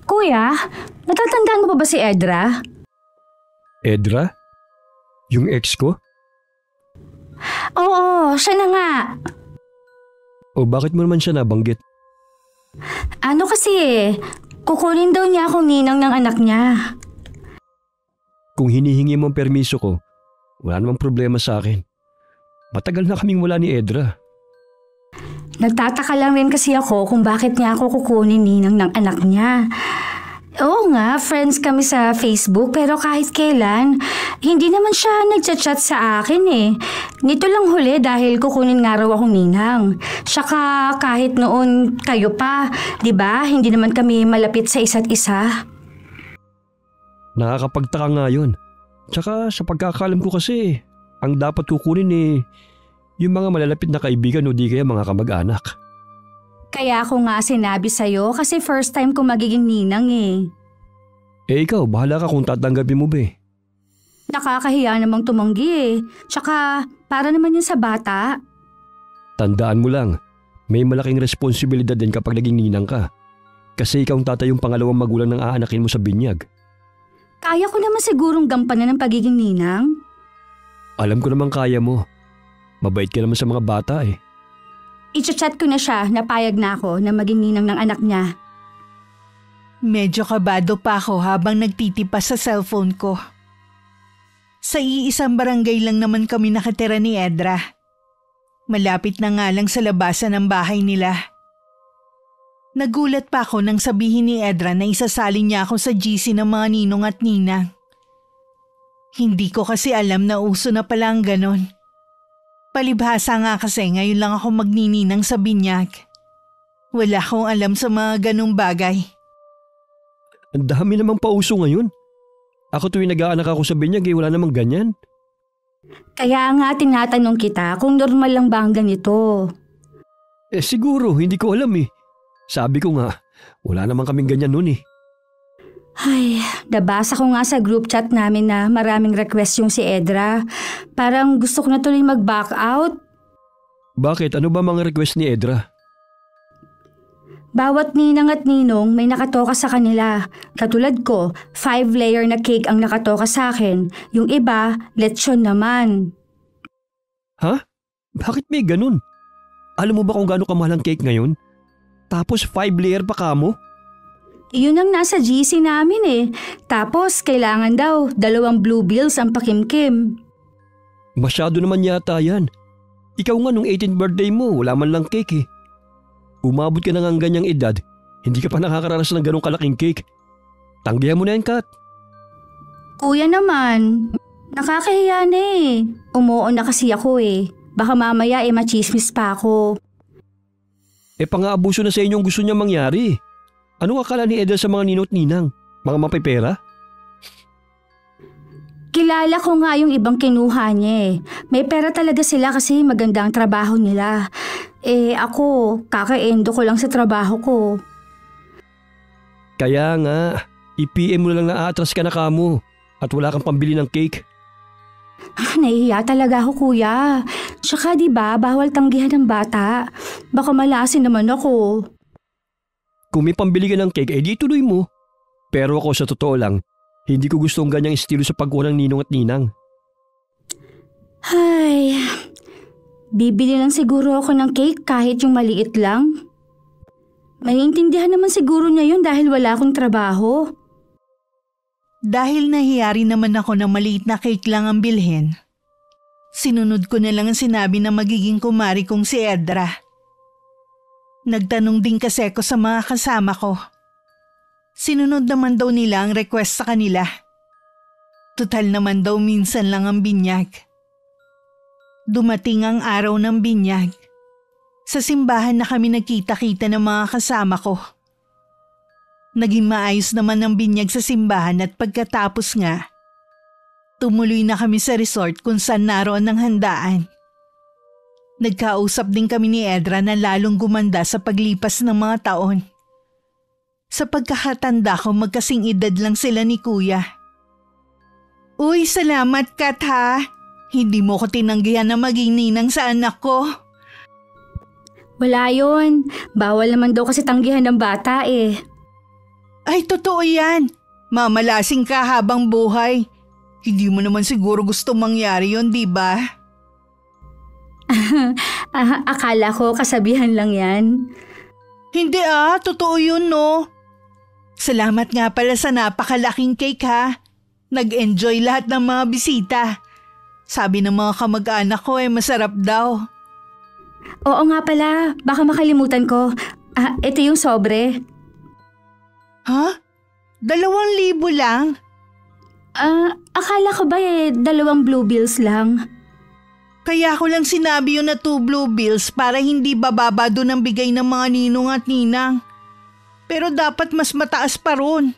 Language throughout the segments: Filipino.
Kuya, natatandaan mo pa ba si Edra? Edra? Yung ex ko? Oo, siya na nga. O bakit mo naman siya nabanggit? Ano kasi kukunin daw niya akong ninang ng anak niya. Kung hinihingi mo ang permiso ko, wala namang problema sa akin. Matagal na kaming wala ni Edra. Nagtataka lang rin kasi ako kung bakit niya ako kukunin ninang ng anak niya. Oo nga, friends kami sa Facebook pero kahit kailan, hindi naman siya nagchat-chat sa akin eh. Nito lang huli dahil kukunin nga raw akong ninang. Saka kahit noon kayo pa, di ba? Hindi naman kami malapit sa isa't isa. Nakakapagtaka nga yun. Tsaka sa pagkakalam ko kasi, ang dapat kukunin yung mga malalapit na kaibigan o di kaya mga kamag-anak. Kaya ako nga sinabi sa'yo kasi first time ko magiging ninang eh. Eh ikaw, bahala ka kung tatanggapin mo ba eh. Nakakahiya namang tumanggi eh. Tsaka para naman yun sa bata. Tandaan mo lang, may malaking responsibilidad din kapag naging ninang ka. Kasi ikaw ang tatay yung pangalawang magulang ng aanakin mo sa binyag. Kaya ko naman sigurong gampanan ng pagiging ninang. Alam ko naman kaya mo. Mabait ka naman sa mga bata eh. I-chat ko na siya na payag na ako na maging ninang ng anak niya. Medyo kabado pa ako habang nagtitipas sa cellphone ko. Sa iisang barangay lang naman kami nakatira ni Edra. Malapit na nga lang sa labasan ng bahay nila. Nagulat pa ako nang sabihin ni Edra na isasali niya ako sa GC ng mga ninong at ninang. Hindi ko kasi alam na uso na pala ang ganon. Palibhasa nga kasi ngayon lang ako magnininang sa binyag. Wala akong alam sa mga ganong bagay. Ang dami namang pauso ngayon. Ako tuwing nag-aanak ako sa binyag wala namang ganyan. Kaya nga tinatanong kita kung normal lang ba ang ganito. Eh siguro, hindi ko alam eh. Sabi ko nga, wala namang kaming ganyan noon eh. Ay, nabasa ko nga sa group chat namin na maraming request yung si Edra. Parang gusto ko na tuloy mag-back out. Bakit? Ano ba mga request ni Edra? Bawat ninang at ninong may nakatoka sa kanila. Katulad ko, 5-layer na cake ang nakatoka sa akin. Yung iba, lechon naman. Ha? Bakit may ganun? Alam mo ba kung gaano kamahal ang cake ngayon? Tapos 5-layer pa kamo? Yun ang nasa GC namin eh. Tapos kailangan daw 2 blue bills ang pakimkim. Masyado naman yata yan. Ikaw nga nung 18th birthday mo, wala man lang cake eh. Umabot ka na nga ganyang edad, hindi ka pa nakakaranas ng ganong kalaking cake. Tanggihan mo na yan, Kat. Kuya naman, nakakahiya na eh. Umuon na kasi ako eh. Baka mamaya machismis pa ako. Eh pang-aabuso na sa inyo ang gusto niya mangyari. Ano akala ni Edel sa mga ninot ninang? Mga mapipera? Kilala ko nga yung ibang kinuha niya eh. May pera talaga sila kasi maganda ang trabaho nila. Eh ako, kaka-endo ko lang sa trabaho ko. Kaya nga, i-PM mo na lang na aatras ka na kamo at wala kang pambili ng cake. Nahihiya talaga ako kuya. Tsaka diba, bawal tanggihan ng bata. Baka malasin naman ako. Kung may pambili ka ng cake, di tuloy mo. Pero ako sa totoo lang, hindi ko gusto ang ganyang estilo sa pagkuha ng ninong at ninang. Ay, bibili lang siguro ako ng cake kahit yung maliit lang. Maiintindihan naman siguro niya yun dahil wala akong trabaho. Dahil nahiyari naman ako na maliit na cake lang ang bilhin, sinunod ko na lang ang sinabi na magiging kumari kong si Edra. Nagtanong din kasi ako sa mga kasama ko. Sinunod naman daw nila ang request sa kanila. Tutal naman daw minsan lang ang binyag. Dumating ang araw ng binyag. Sa simbahan na kami nagkita-kita ng mga kasama ko. Naging maayos naman ang binyag sa simbahan at pagkatapos nga, tumuloy na kami sa resort kung saan naroon ang handaan. Nagkausap din kami ni Edra na lalong gumanda sa paglipas ng mga taon. Sa pagkakatanda ko, magkasing edad lang sila ni Kuya. Uy, salamat Kat ha. Hindi mo ko tinanggihan na maging ninang sa anak ko. Wala yun. Bawal naman daw kasi tanggihan ng bata eh. Ay, totoo yan. Mamalasing ka habang buhay. Hindi mo naman siguro gusto mangyari yon, di ba? Akala ko kasabihan lang yan. Hindi totoo yun no. Salamat nga pala sa napakalaking cake ha. Nag-enjoy lahat ng mga bisita. Sabi ng mga kamag-anak ko masarap daw. Oo nga pala, baka makalimutan ko. Ito yung sobre. Ha? 2,000 lang? Akala ko ba 2 blue bills lang? Kaya ko lang sinabi yun na 2 blue bills para hindi bababa doon ang bigay ng mga ninong at ninang. Pero dapat mas mataas pa ron.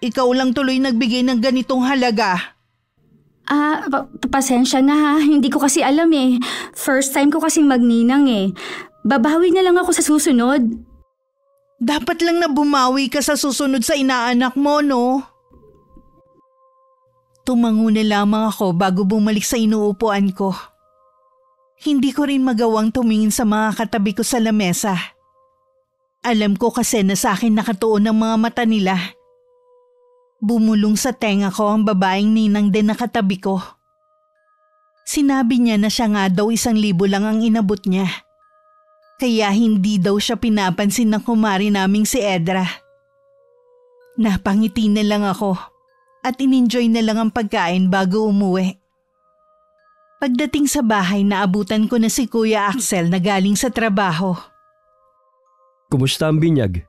Ikaw lang tuloy nagbigay ng ganitong halaga. Pasensya na ha. Hindi ko kasi alam eh. First time ko kasing magninang eh. Babawi na lang ako sa susunod. Dapat lang na bumawi ka sa susunod sa inaanak mo, no? Tumango na lamang ako bago bumalik sa inuupuan ko. Hindi ko rin magawang tumingin sa mga katabi ko sa lamesa. Alam ko kasi na sa akin nakatuon ang mga mata nila. Bumulong sa tenga ko ang babaeng ninang din na katabi ko. Sinabi niya na siya nga daw 1,000 lang ang inabot niya. Kaya hindi daw siya pinapansin ng kumari naming si Edra. Napangiti na lang ako at in-enjoy na lang ang pagkain bago umuwi. Pagdating sa bahay, naabutan ko na si Kuya Axel na galing sa trabaho. Kumusta ang binyag?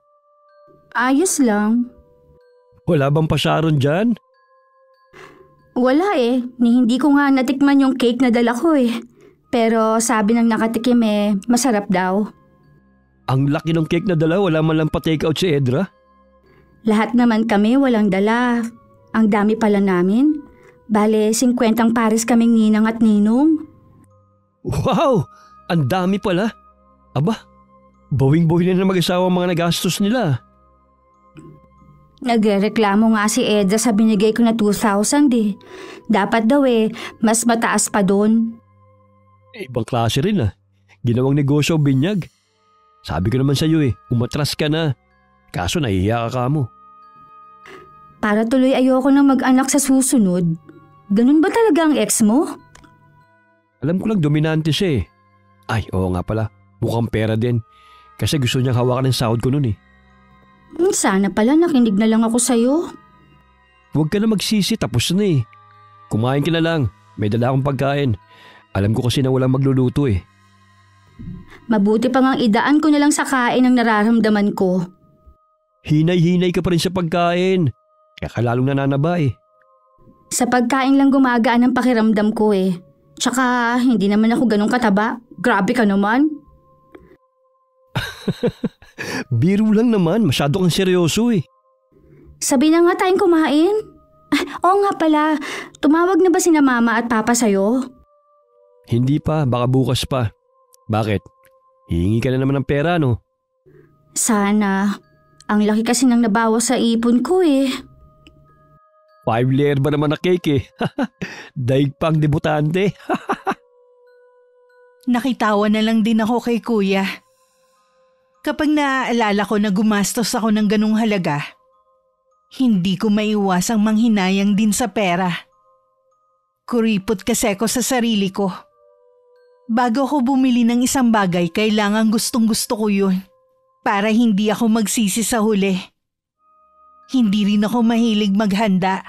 Ayos lang. Wala bang pasyaron dyan? Wala eh. Hindi ko nga natikman yung cake na dala ko eh. Pero sabi ng nakatikim masarap daw. Ang laki ng cake na dala, wala man lang pa-take out si Edra? Lahat naman kami walang dala. Ang dami pala namin. Bale, 50 pares kaming ninang at ninong. Wow! Ang dami pala. Aba, bawing-bawing na mag-asawa ang mga nagastos nila. Nagrereklamo nga si Edra sa binigay ko na 2,000 eh. Dapat daw mas mataas pa doon. Ibang klase rin Ginawang negosyo ang binyag. Sabi ko naman sa iyo umatras ka na. Kaso nahihiya ka mo. Para tuloy ayoko nang mag-anak sa susunod. Ganun ba talaga ang ex mo? Alam ko lang dominante siya Ay, oo nga pala. Mukhang pera din. Kasi gusto niyang hawakan ng sahod ko nun Sana pala nakinig na lang ako sa'yo. Huwag ka na magsisi, tapos na Kumain ka na lang. May dala akong pagkain. Alam ko kasi na walang magluluto Mabuti pa ngang idaan ko na lang sa kain ang nararamdaman ko. Hinay-hinay ka pa rin sa pagkain. Kaya ka lalong nananaba Sa pagkain lang gumagaan ang pakiramdam ko Tsaka hindi naman ako ganun kataba. Grabe ka naman. Biro lang naman, masyado kang seryoso Sabi na nga tayong kumain. Oo nga pala, tumawag na ba sina mama at papa sa'yo? Hindi pa, baka bukas pa. Bakit? Hihingi ka na naman ng pera, no? Sana. Ang laki kasi nang nabawas sa ipon ko 5 layer ba naman na cake Daig pang debutante. Nakitawa na lang din ako kay Kuya. Kapag naaalala ko na gumastos ako ng ganung halaga, hindi ko maiwasang manghinayang din sa pera. Kuripot kasi ako sa sarili ko. Bago ako bumili ng isang bagay, kailangan gustong-gusto ko yun para hindi ako magsisi sa huli. Hindi rin ako mahilig maghanda.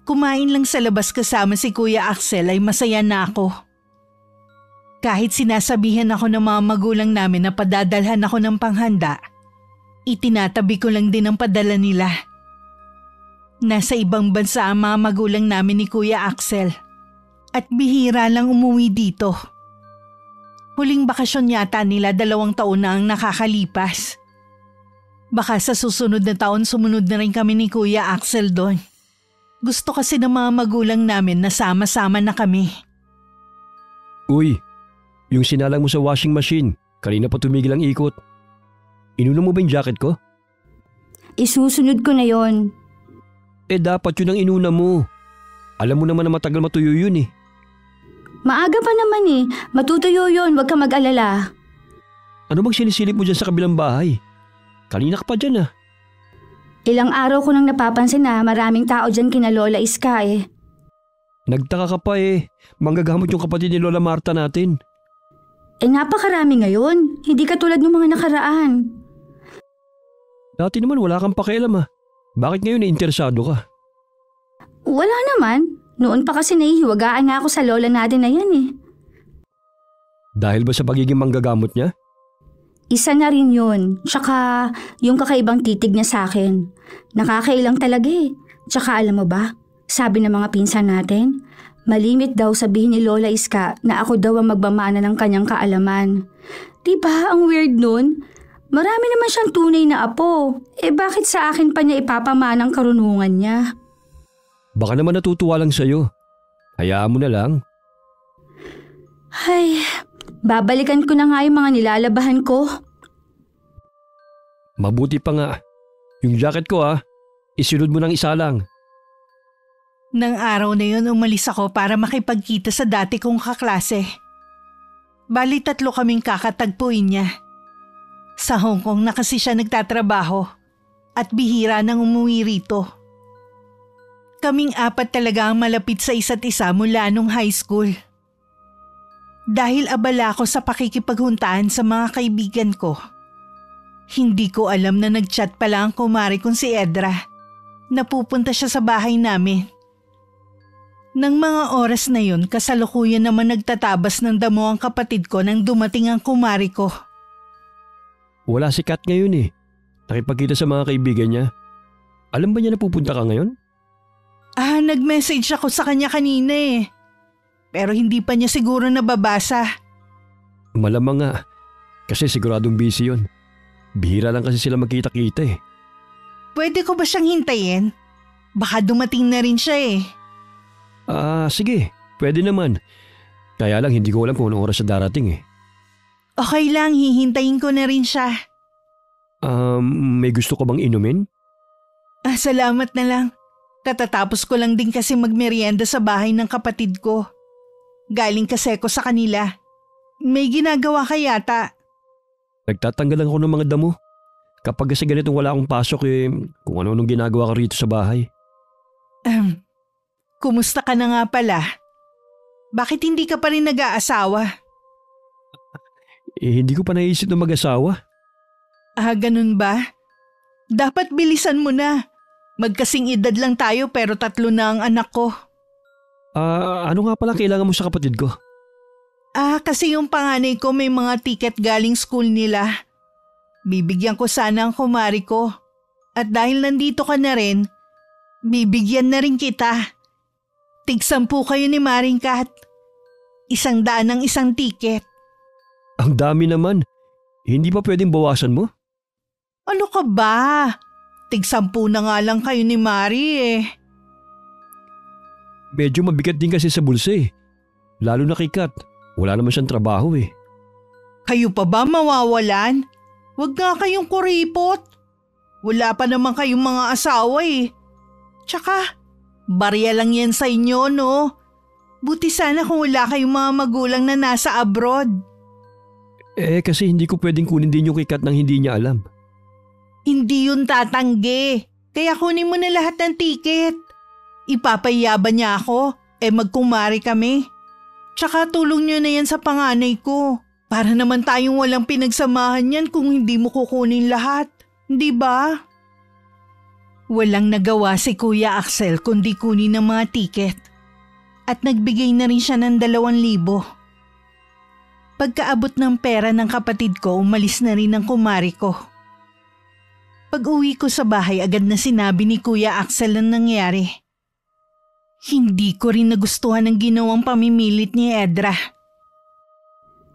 Kumain lang sa labas kasama si Kuya Axel ay masaya na ako. Kahit sinasabihan ako ng mga magulang namin na padadalhan ako ng panghanda, itinatabi ko lang din ang padala nila. Nasa ibang bansa ang mga magulang namin ni Kuya Axel at bihira lang umuwi dito. Huling bakasyon yata nila 2 taon na ang nakakalipas. Baka sa susunod na taon sumunod na rin kami ni Kuya Axel doon. Gusto kasi ng mga magulang namin na sama-sama na kami. Uy, yung sinalang mo sa washing machine, kanina pa tumigil ang ikot. Inuna mo ba yung jacket ko? Isusunod ko na yon. Dapat yun ang inuna mo. Alam mo naman na matagal matuyo yun Maaga pa naman Matutuyo yon, wag ka mag-alala. Ano bang sinisilip mo dyan sa kabilang bahay? Kanina ka pa dyan Ilang araw ko nang napapansin na maraming tao dyan kina Lola Iska eh. Nagtaka ka pa eh. Manggagamot yung kapatid ni Lola Marta natin. Napakarami ngayon. Hindi katulad ng mga nakaraan. Dati naman wala kang pakialam ah. Bakit ngayon interesado ka? Wala naman. Noon pa kasi nahihiwagaan nga ako sa lola natin na yan eh. Dahil ba sa pagiging manggagamot niya? Isa na rin yun. Tsaka yung kakaibang titig niya sa akin. Nakakailang talaga eh. Tsaka alam mo ba, sabi ng mga pinsan natin, malimit daw sabihin ni Lola Iska na ako daw ang magmamana ng kanyang kaalaman. Diba ang weird nun? Marami naman siyang tunay na apo. Bakit sa akin pa niya ipapamana ang karunungan niya? Baka naman natutuwa lang sa'yo. Hayaan mo na lang. Ay, babalikan ko na nga yung mga nilalabahan ko. Mabuti pa nga. Yung jacket ko isunod mo ng isa lang. Nang araw na yun umalis ako para makipagkita sa dati kong kaklase. Bali 3 kaming kakatagpuin niya. Sa Hong Kong na kasi siya nagtatrabaho at bihira nang umuwi rito. Kaming 4 talaga ang malapit sa isa't isa mula nung high school. Dahil abala ako sa pakikipaghuntahan sa mga kaibigan ko, hindi ko alam na nagchat pala ang kumari kong si Edra. Napupunta siya sa bahay namin. Nang mga oras na yun, kasalukuyan naman nagtatabas ng damo ang kapatid ko nang dumating ang kumari ko. Wala si Kat ngayon eh. Nakipagkita sa mga kaibigan niya. Alam ba niya na pupunta ka ngayon? Nag-message ako sa kanya kanina eh. Pero hindi pa niya siguro nababasa. Malamang nga. Kasi siguradong busy yun. Bihira lang kasi sila magkita-kita eh. Pwede ko ba siyang hintayin? Baka dumating na rin siya eh. Sige. Pwede naman. Kaya lang hindi ko alam kung anong oras siya darating eh. Okay lang, hihintayin ko na rin siya. May gusto ka bang inumin? Salamat na lang. Katatapos ko lang din kasi magmerienda sa bahay ng kapatid ko. Galing kasi ko sa kanila. May ginagawa ka yata. Nagtatanggal lang ako ng mga damo. Kapag kasi ganitong wala akong pasok kung ano-anong ginagawa ka rito sa bahay. Kumusta ka na nga pala? Bakit hindi ka pa rin nag-aasawa? Hindi ko pa naisip na mag-asawa. Ganun ba? Dapat bilisan mo na. Magkasing edad lang tayo pero 3 na ang anak ko. Ano nga pala kailangan mo sa kapatid ko? Kasi yung panganay ko may mga ticket galing school nila. Bibigyan ko sana ang kumari ko. At dahil nandito ka na rin, bibigyan na rin kita. Tig-10 kayo ni Maring Kat. 100 ang isang ticket. Ang dami naman. Hindi pa pwedeng bawasan mo? Ano ka ba? Tig-10 na nga lang kayo ni Mari eh. Medyo mabigat din kasi sa bulsa eh. Lalo na kay Kat. Wala naman siyang trabaho eh. Kayo pa ba mawawalan? Huwag nga kayong kuripot. Wala pa naman kayong mga asawa eh. Tsaka, barya lang yan sa inyo no? Buti sana kung wala kayong mga magulang na nasa abroad. Kasi hindi ko pwedeng kunin din yung kay Kat nang hindi niya alam. Hindi yun tatanggi. Kaya kunin mo na lahat ng ticket. Ipapayaban niya ako, magkumari kami. Tsaka tulong niyo na yan sa panganay ko. Para naman tayong walang pinagsamahan yan kung hindi mo kukunin lahat. Di ba? Walang nagawa si Kuya Axel kundi kunin ang mga ticket. At nagbigay na rin siya ng 2,000. Pagkaabot ng pera ng kapatid ko, umalis na rin ang kumari ko. Pag-uwi ko sa bahay, agad na sinabi ni Kuya Axel ang nangyari. Hindi ko rin nagustuhan ang ginawang pamimilit ni Edra.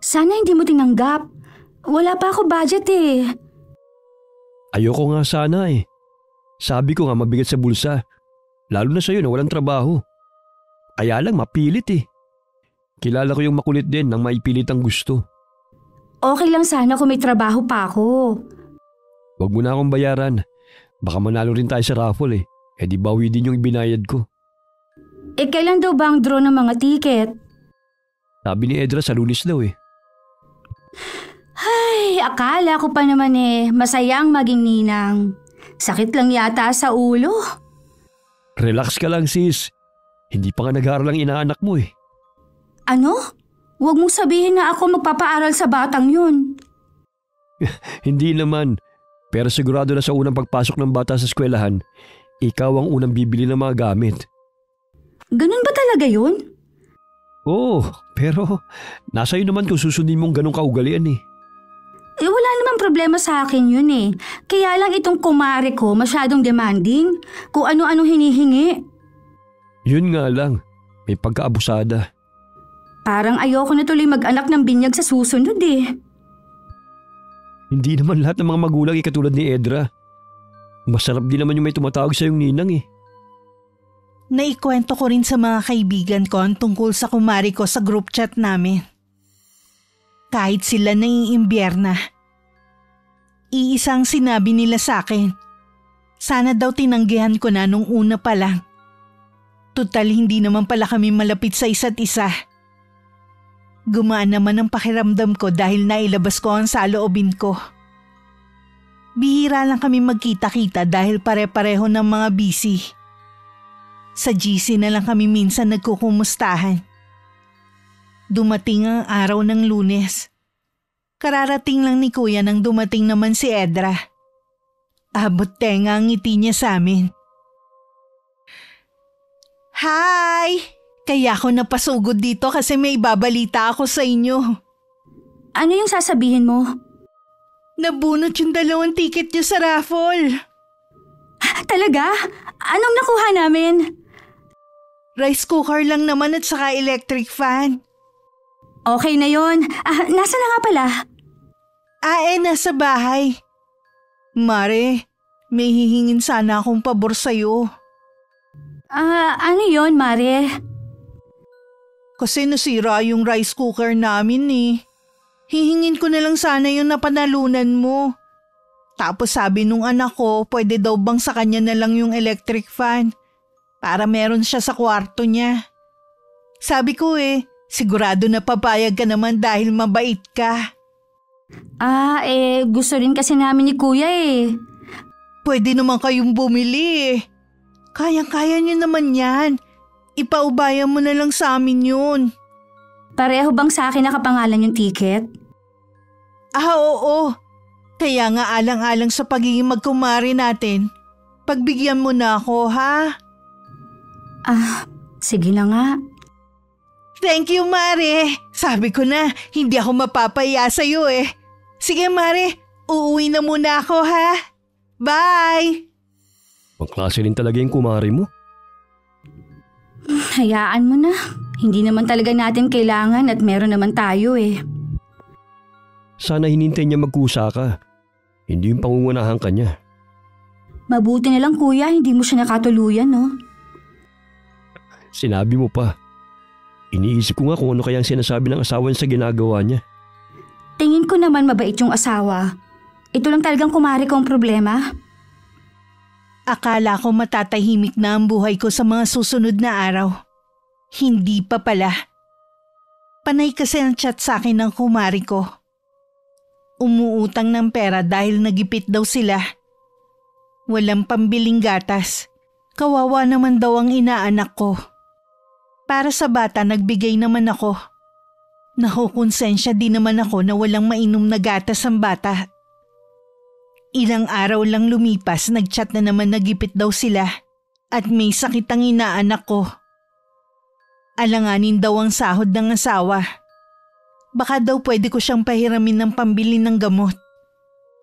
Sana hindi mo tinanggap. Wala pa ako budget eh. Ayoko nga sana eh. Sabi ko nga mabigat sa bulsa. Lalo na sa'yo na walang trabaho. Kaya lang mapilit eh. Kilala ko yung makulit din nang maipilit ang gusto. Okay lang sana kung may trabaho pa ako. Huwag mo na akong bayaran. Baka manalo rin tayo sa raffle eh. Di bawi din yung ibinayad ko. Kailan daw ba ang draw ng mga ticket? Sabi ni Edra sa Lunes daw eh. Ay, akala ko pa naman masayang maging ninang. Sakit lang yata sa ulo. Relax ka lang sis. Hindi pa nga nag-aaral ang inaanak mo eh. Ano? Huwag mong sabihin na ako magpapaaral sa batang yun. Hindi naman. Pero sigurado na sa unang pagpasok ng bata sa eskwelahan, ikaw ang unang bibili ng mga gamit. Ganun ba talaga yun? Oo, pero nasa iyo naman kung susundin mong ganong kaugalian eh. Wala namang problema sa akin yun eh. Kaya lang itong kumare ko masyadong demanding. Kung ano-ano hinihingi. Yun nga lang, may pagkaabusada. Parang ayoko na tuloy mag-anak ng binyag sa susunod eh. Hindi naman lahat ng mga magulang ay katulad ni Edra. Masarap din naman yung may tumatawag sa yung ninang eh. Naikwento ko rin sa mga kaibigan ko ang tungkol sa kumari ko sa group chat namin. Kahit sila naiimbierna. Iisang sinabi nila sa akin. Sana daw tinanggihan ko na nung una pa lang. Tutal hindi naman pala kami malapit sa isa't isa. Gumaan naman ang pakiramdam ko dahil nailabas ko ang saloobin ko. Bihira lang kami magkita-kita dahil pare-pareho ng mga busy. Sa GC na lang kami minsan nagkukumustahan. Dumating ang araw ng Lunes. Kararating lang ni Kuya nang dumating naman si Edra. Abot tenga ang ngiti niya sa amin. Hi! Kaya ako napasugod dito kasi may babalita ako sa inyo. Ano yung sasabihin mo? Nabunot yung 2 ticket niyo sa raffle. Talaga? Anong nakuha namin? Rice cooker lang naman at saka electric fan. Okay na yon. Nasa na nga pala? Nasa bahay. Mare, may hihingin sana akong pabor sa'yo. Ano yon, Mare? Kasi nasira yung rice cooker namin eh. Hihingin ko na lang sana yung napanalunan mo. Tapos sabi nung anak ko, pwede daw bang sa kanya na lang yung electric fan para meron siya sa kwarto niya. Sabi ko sigurado na papayag ka naman dahil mabait ka. Gusto rin kasi namin ni Kuya eh. Pwede naman kayong bumili eh. Kayang-kaya niyo naman yan. Ipaubayan mo na lang sa amin yun. Pareho bang sa akin nakapangalan yung ticket? Oo. Kaya nga alang-alang sa pagiging magkumari natin, pagbigyan mo na ako ha? Sige na nga. Thank you, Mare. Sabi ko na, hindi ako mapapaya sa'yo eh. Sige, Mare. Uuwi na muna ako, ha? Bye! Pangklase rin talaga yung kumari mo. Hayaan mo na. Hindi naman talaga natin kailangan at meron naman tayo eh. Sana hinintay niya magkusa ka. Hindi yung pangungunahan ka niya. Mabuti na lang kuya, hindi mo siya nakatuluyan, no? Sinabi mo pa. Iniisip ko nga kung ano kayang sinasabi ng asawa niya sa ginagawa niya. Tingin ko naman mabait yung asawa. Ito lang talagang kumari ko ang problema. Akala ko matatahimik na ang buhay ko sa mga susunod na araw. Hindi pa pala. Panay kasi ang chat sa akin ng kumari ko. Umuutang ng pera dahil nagipit daw sila. Walang pambiling gatas. Kawawa naman daw ang inaanak ko. Para sa bata nagbigay naman ako. Nakukonsensya din naman ako na walang mainom na gatas ang bata. Ilang araw lang lumipas, nagchat na naman nagipit daw sila at may sakit ang inaanak ko. Alanganin daw ang sahod ng asawa. Baka daw pwede ko siyang pahiramin ng pambili ng gamot.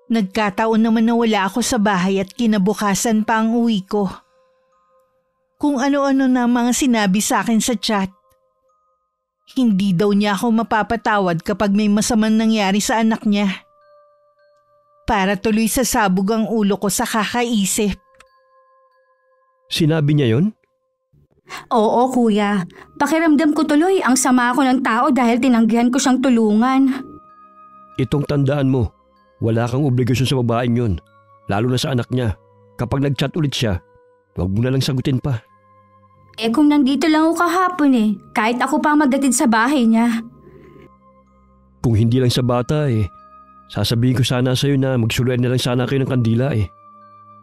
Nagkataon naman na wala ako sa bahay at kinabukasan pa ang uwi ko. Kung ano-ano na mga sinabi sa akin sa chat. Hindi daw niya ako mapapatawad kapag may masamang nangyari sa anak niya. Para tuloy sa sabog ang ulo ko sa kakaisip. Sinabi niya yon? Oo kuya, pakiramdam ko tuloy ang sama ako ng tao dahil tinanggihan ko siyang tulungan. Itong tandaan mo, wala kang obligasyon sa babaeng yun, lalo na sa anak niya. Kapag nag-chat ulit siya, huwag mo na lang sagutin pa. Kung nandito lang ako kahapon kahit ako pa magdatid sa bahay niya. Kung hindi lang sa bata sasabihin ko sana sa'yo na magsuluyan na lang sana kayo ng kandila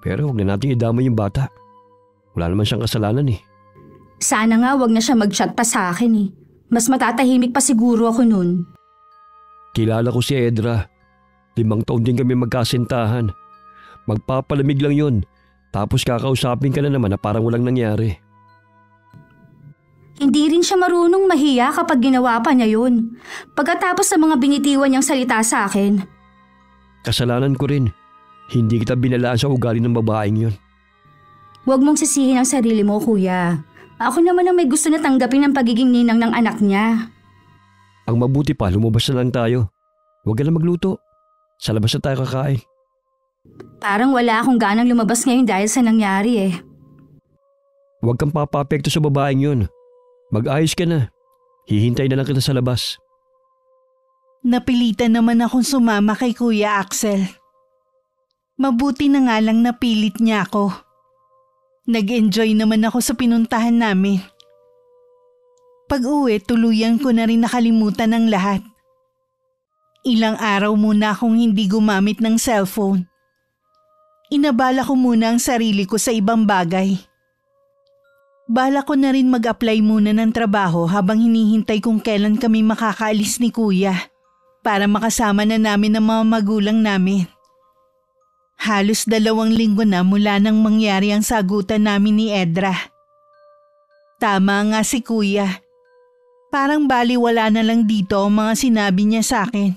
Pero huwag na natin idamay yung bata. Wala naman siyang kasalanan eh. Sana nga wag na siya mag-chat pa sa akin eh. Mas matatahimik pa siguro ako nun. Kilala ko si Edra. 5 taon din kami magkasintahan. Magpapalamig lang yon. Tapos kakausapin ka na naman na parang walang nangyari. Hindi rin siya marunong mahiya kapag ginawa pa niya yun. Pagkatapos sa mga binitiwan niyang salita sa akin. Kasalanan ko rin. Hindi kita binalaan sa ugali ng babaeng yon. Huwag mong sisihin ang sarili mo, kuya. Ako naman ang may gusto na tanggapin ang pagiging ninang ng anak niya. Ang mabuti pa, lumabas na lang tayo. Huwag ka na magluto. Sa labas na tayo kakain. Parang wala akong ganang lumabas ngayon dahil sa nangyari eh. Huwag kang papapekto sa babaeng yun. Mag-ayos ka na. Hihintay na lang kita sa labas. Napilitan naman akong sumama kay Kuya Axel. Mabuti na nga lang napilit niya ako. Nag-enjoy naman ako sa pinuntahan namin. Pag-uwi, tuluyan ko na rin nakalimutan ng lahat. Ilang araw muna akong hindi gumamit ng cellphone. Inabala ko muna ang sarili ko sa ibang bagay. Bala ko na rin mag-apply muna ng trabaho habang hinihintay kung kailan kami makakaalis ni Kuya para makasama na namin ang mga magulang namin. Halos 2 linggo na mula nang mangyari ang sagutan namin ni Edra. Tama nga si Kuya. Parang baliwala na lang dito ang mga sinabi niya sa akin.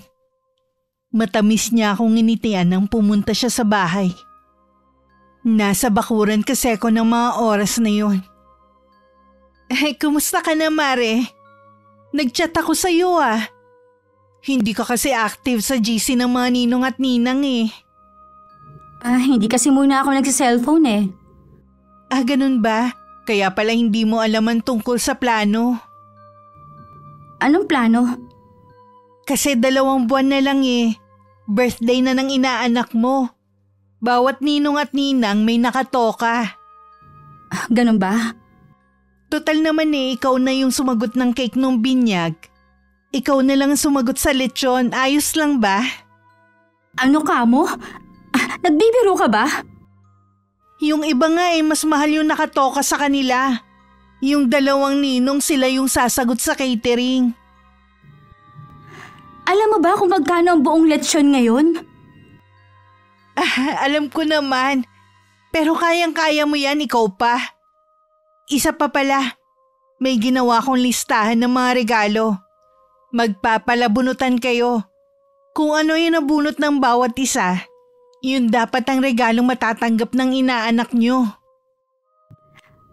Matamis niya akong initian nang pumunta siya sa bahay. Nasa bakuran kasi ako ng mga oras na yun. Kumusta ka na, Mare? Nag-chat ako sa iyo ah. Hindi ka kasi active sa GC ng mga ninong at ninang eh. Hindi kasi muna ako nagsi-cellphone eh. Ganun ba? Kaya pala hindi mo alaman tungkol sa plano. Anong plano? Kasi 2 buwan na lang eh. Birthday na ng inaanak mo. Bawat ninong at ninang may nakatoka. Ganun ba? Total naman eh, ikaw na yung sumagot ng cake nung binyag. Ikaw na lang sumagot sa lechon, ayos lang ba? Ano ka mo? Nagbibiro ka ba? Yung iba nga eh, mas mahal yung nakatoka sa kanila. Yung 2 ninong sila yung sasagot sa catering. Alam mo ba kung magkano ang buong lechon ngayon? Alam ko naman. Pero kayang-kaya mo yan, ikaw pa. Isa pa pala, may ginawa kong listahan ng mga regalo. Magpapalabunutan kayo. Kung ano yung nabunot ng bawat isa, yun dapat ang regalong matatanggap ng inaanak nyo.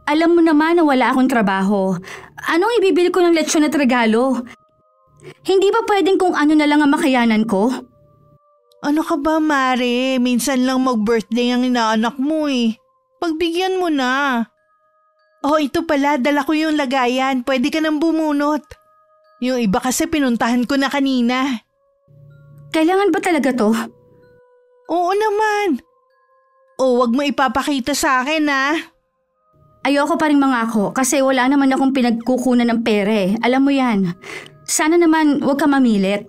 Alam mo naman na wala akong trabaho. Anong ibibili ko ng lechon at regalo? Hindi ba pwedeng kung ano na lang ang makayanan ko? Ano ka ba, Mare? Minsan lang mag-birthday ang inaanak mo eh. Pagbigyan mo na. Ito pala, dala ko yung lagayan. Pwede ka nang bumunot. Yung iba kasi pinuntahan ko na kanina. Kailangan ba talaga to? Oo naman. Wag mo ipapakita sa akin ha. Ayoko pa rin mangako kasi wala naman akong pinagkukunan ng pera eh. Alam mo yan. Sana naman wag ka mamilit.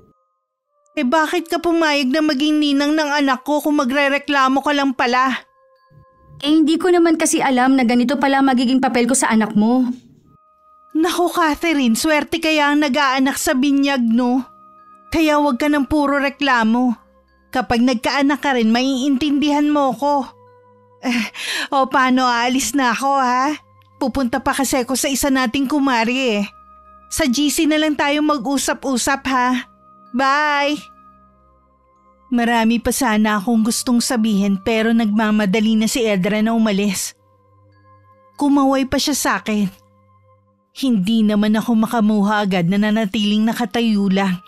Bakit ka pumayag na maging ninang ng anak ko kung magrereklamo ka lang pala? Hindi ko naman kasi alam na ganito pala magiging papel ko sa anak mo. Naku Catherine, swerte kaya ang nag-aanak sa binyag no? Kaya wag ka ng puro reklamo. Kapag nagkaanak ka rin, maiintindihan mo ko. Paano aalis na ako ha? Pupunta pa kasi ako sa isa nating kumari eh. Sa GC na lang tayo mag-usap-usap ha. Bye! Marami pa sana akong gustong sabihin pero nagmamadali na si Edra na umalis. Kumaway pa siya sa akin. Hindi naman ako makamuha agad na nanatiling nakatayo lang.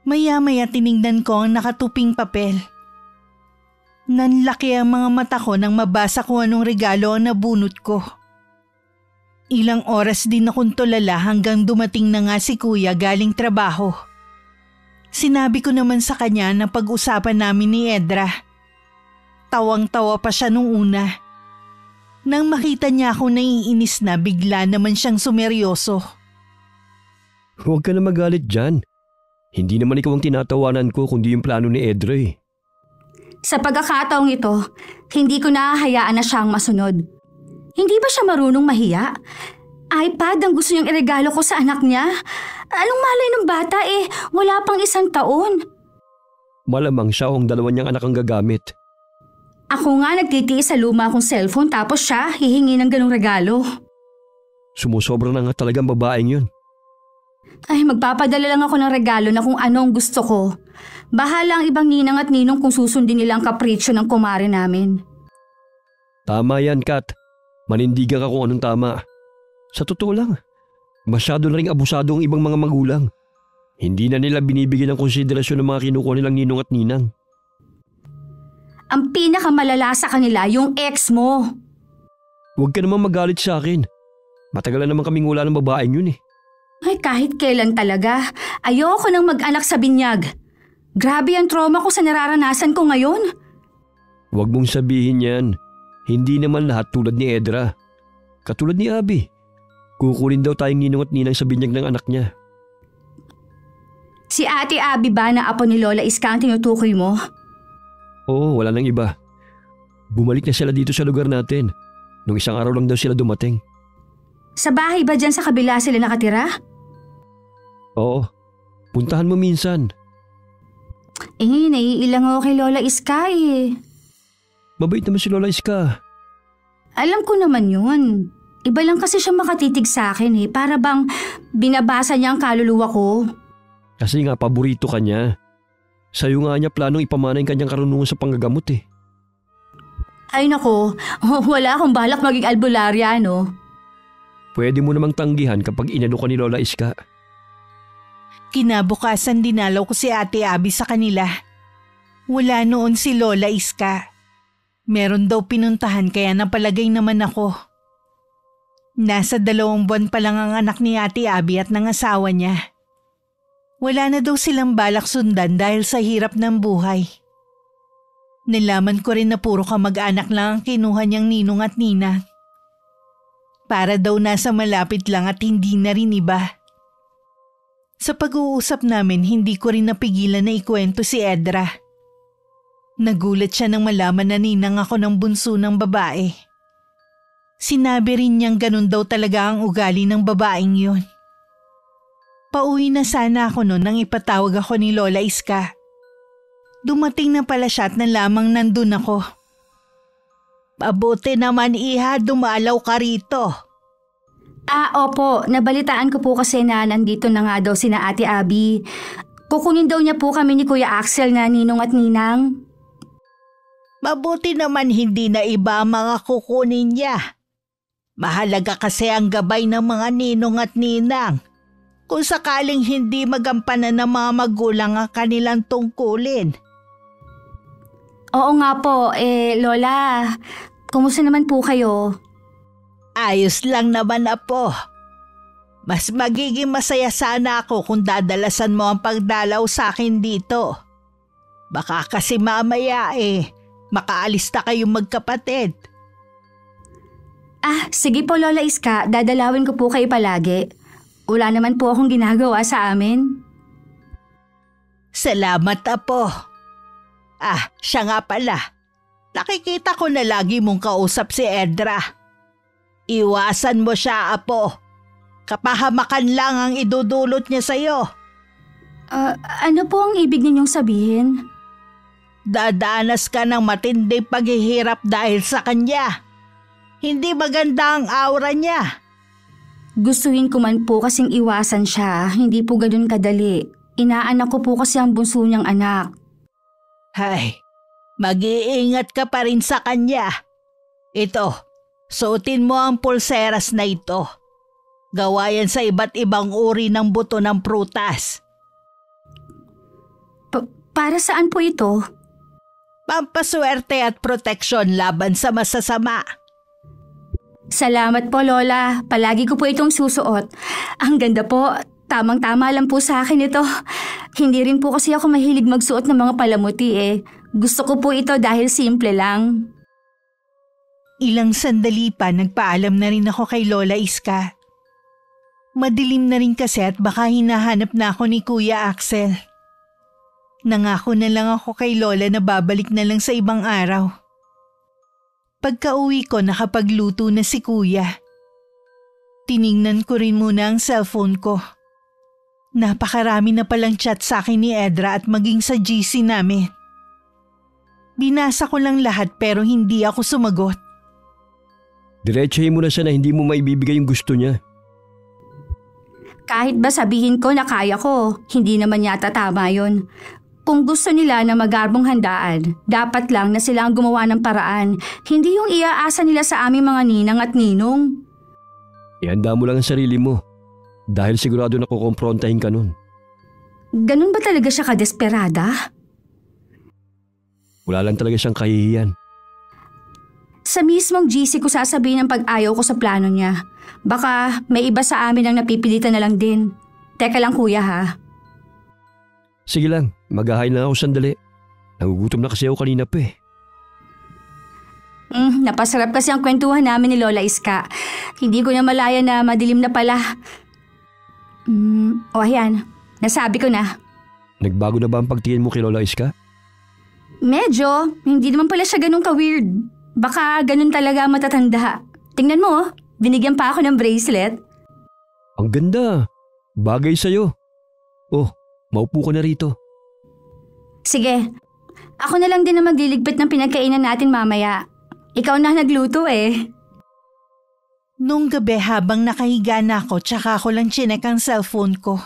Maya-maya tiningnan ko ang nakatuping papel. Nanlaki ang mga mata ko nang mabasa kung anong regalo ang nabunot ko. Ilang oras din akong tulala hanggang dumating na nga si Kuya galing trabaho. Sinabi ko naman sa kanya na pag-usapan namin ni Edra. Tawang-tawa pa siya nung una. Nang makita niya akong naiinis na, bigla naman siyang sumeryoso. Huwag ka na magalit dyan. Hindi naman ikaw ang tinatawanan ko kundi yung plano ni Edra eh. Sa pagkakataong ito, Hindi ko nahahayaan na siyang masunod. Hindi ba siya marunong mahiya? iPad ang gusto niyang iregalo ko sa anak niya? Anong malay ng bata wala pang 1 taon. Malamang siya o ang 2 niyang anak ang gagamit. Ako nga nagtitiis sa luma kong cellphone tapos siya hihingi ng ganong regalo. Sumusobra na nga talagang babaeng yun. Ay, magpapadala lang ako ng regalo na kung ano ang gusto ko. Bahala ang ibang ninang at ninong kung susundin nila ang kapritsyo ng kumare namin. Tama yan, Kat. Manindigan ka kung anong tama. Sa totoo lang, masyado na ring abusado ang ibang mga magulang. Hindi na nila binibigyan ng konsiderasyon ng mga kinukuha nilang ninong at ninang. Ang pinakamalala sa kanila yung ex mo. Huwag ka naman magalit sa akin. Matagal na naman kaming wala ng babaeng yun. Ay, kahit kailan talaga. Ayoko nang mag-anak sa binyag. Grabe ang trauma ko sa nararanasan ko ngayon. Huwag mong sabihin yan. Hindi naman lahat tulad ni Edra. Katulad ni Abby. Kukunin daw tayong ninong at ninang sa binyag ng anak niya. Si Ate Abby ba na apo ni Lola Iska ang tinutukoy mo? Oo, wala nang iba. Bumalik na sila dito sa lugar natin. Nung 1 araw lang daw sila dumating. Sa bahay ba dyan sa kabila sila nakatira? Oo, puntahan mo minsan. Naiilang ako kay Lola Iska Mabait naman si Lola Iska. Alam ko naman yun. Iba lang kasi siya makatitig sa akin para bang binabasa niya ang kaluluwa ko. Kasi nga paborito ka niya. Sa'yo nga niya planong ipamana yung kanyang karunungan sa panggagamot Ay nako, wala akong balak maging albularya Pwede mo namang tanggihan kapag inano ka ni Lola Iska. Kinabukasan dinalaw ko si Ate Abby sa kanila. Wala noon si Lola Iska. Meron daw pinuntahan kaya napalagay naman ako. Nasa 2 buwan pa lang ang anak ni Ate Abby at ng asawa niya. Wala na daw silang balak sundan dahil sa hirap ng buhay. Nalaman ko rin na puro kamag-anak lang ang kinuha niyang ninong at nina. Para daw nasa malapit lang at hindi na rin iba. Sa pag-uusap namin, hindi ko rin napigilan na ikwento si Edra. Nagulat siya nang malaman na ninang ako ng bunso ng babae. Sinabi rin niyang ganun daw talaga ang ugali ng babaeng yun. Pauwi na sana ako noon nang ipatawag ako ni Lola Iska. Dumating na pala siya at lamang nandun ako. Mabuti naman iha, dumalaw ka rito. Opo, nabalitaan ko po kasi na nandito na nga daw sina Ate Abby. Kukunin daw niya po kami ni Kuya Axel na ninong at ninang. Mabuti naman hindi na iba ang mga kukunin niya. Mahalaga kasi ang gabay ng mga ninong at ninang. Kung sakaling hindi magampanan ng mga magulang ang kanilang tungkulin. Oo nga po, Lola, kumusta naman po kayo? Ayos lang naman po. Mas magiging masaya sana ako kung dadalasan mo ang pagdalaw sa akin dito. Baka kasi mamaya makaalis na kayong magkapatid. Sige po Lola Iska, dadalawin ko po kayo palagi. Wala naman po akong ginagawa sa amin. Salamat po. Siya nga pala. Nakikita ko na lagi mong kausap si Edra. Iwasan mo siya, Apo. Kapahamakan lang ang idudulot niya sa'yo. Ano po ang ibig ninyong sabihin? Dadanas ka ng matinding paghihirap dahil sa kanya. Hindi maganda ang aura niya. Gustuhin ko man po kasing iwasan siya, hindi po ganun kadali. Inaanak ko po kasi ang bunso niyang anak. Hay, mag-iingat ka pa rin sa kanya. Ito, suotin mo ang pulseras na ito. Gawa yan sa iba't ibang uri ng buto ng prutas. Para saan po ito? Pampaswerte at proteksyon laban sa masasama. Salamat po Lola, palagi ko po itong susuot. Ang ganda po, tamang-tama lang po sa akin ito. Hindi rin po kasi ako mahilig magsuot ng mga palamuti Gusto ko po ito dahil simple lang. Ilang sandali pa nagpaalam na rin ako kay Lola Iska. Madilim na rin kasi at baka hinahanap na ako ni Kuya Axel. Nangako na lang ako kay Lola na babalik na lang sa ibang araw. Pagka-uwi ko nakapagluto na si kuya. Tiningnan ko rin muna ang cellphone ko. Napakarami na palang chat sa akin ni Edra at maging sa GC namin. Binasa ko lang lahat pero hindi ako sumagot. Diretsahin mo na siya na hindi mo maibibigay yung gusto niya. Kahit ba sabihin ko na kaya ko, hindi naman yata tama yun. Kung gusto nila na magarbong handaan, dapat lang na sila ang gumawa ng paraan, hindi yung iaasa nila sa aming mga ninang at ninong. Ihanda mo lang ang sarili mo dahil sigurado na kukomprontahin ka nun. Ganun ba talaga siya kadesperada? Wala lang talaga siyang kahihiyan. Sa mismong GC ko sasabihin ang pag-ayaw ko sa plano niya. Baka may iba sa amin ang napipilitan na lang din. Teka lang kuya ha. Sige lang, maghahain lang ako sandali. Nagugutom na kasi ako kanina pa eh. Napasarap kasi ang kwentuhan namin ni Lola Iska. Hindi ko na malaya na madilim na pala. Ayan, nasabi ko na. Nagbago na ba ang pagtingin mo kay Lola Iska? Medyo, hindi naman pala siya ganun ka-weird. Baka ganun talaga matatanda. Tingnan mo, binigyan pa ako ng bracelet. Ang ganda. Bagay sa'yo. Oh, maupo ka na rito. Sige, ako na lang din na magliligpit ng pinagkainan natin mamaya. Ikaw na nagluto eh. Nung gabi habang nakahiga na ako tsaka ako lang chinek ang cellphone ko.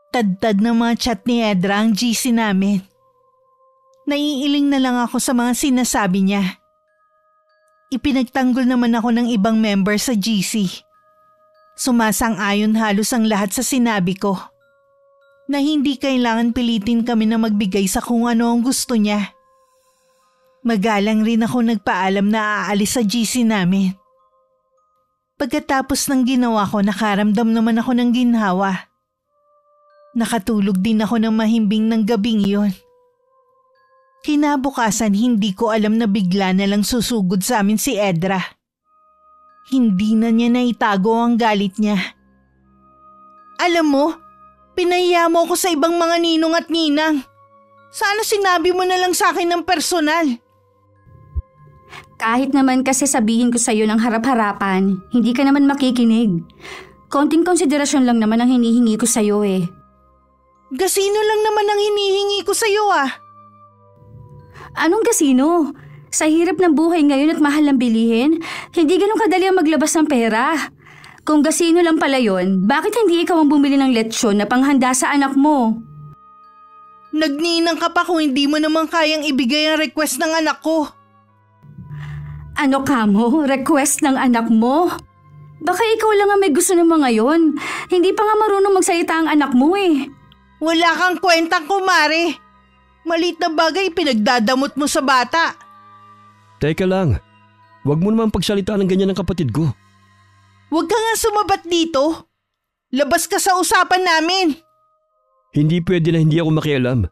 Tad-tad ng mga chat ni Edra ang GC namin. Naiiling na lang ako sa mga sinasabi niya. Ipinagtanggol naman ako ng ibang member sa GC. Sumasang-ayon halos ang lahat sa sinabi ko. Na hindi kailangan pilitin kami na magbigay sa kung ano ang gusto niya. Magalang rin ako nagpaalam na aalis sa GC namin. Pagkatapos ng ginawa ko, nakaramdam naman ako ng ginhawa. Nakatulog din ako ng mahimbing ng gabing iyon. Kinabukasan hindi ko alam na bigla na lang susugod sa amin si Edra. Hindi na niya naitago ang galit niya. Alam mo, pinahiya mo ko sa ibang mga ninong at ninang. Sana sinabi mo na lang sa akin ng personal. Kahit naman kasi sabihin ko sa'yo ng harap-harapan, hindi ka naman makikinig. Konting konsiderasyon lang naman ang hinihingi ko sa'yo eh. Gasino lang naman ang hinihingi ko sa'yo ah. Anong kasino? Sa hirap ng buhay ngayon at mahal ng bilihin, hindi ganun kadali ang maglabas ng pera. Kung gasino lang pala yon, bakit hindi ikaw ang bumili ng lechon na panghanda sa anak mo? Nagninang ka pa kung hindi mo naman kayang ibigay ang request ng anak ko. Ano ka mo? Request ng anak mo? Baka ikaw lang ang may gusto ng mga yon. Hindi pa nga marunong magsalita ang anak mo eh. Wala kang kwentang kumare. Maliit na bagay pinagdadamot mo sa bata. Teka lang, huwag mo naman pagsalitaan ng ganyan ng kapatid ko. Huwag ka nga sumabat dito. Labas ka sa usapan namin. Hindi pwede na hindi ako makialam.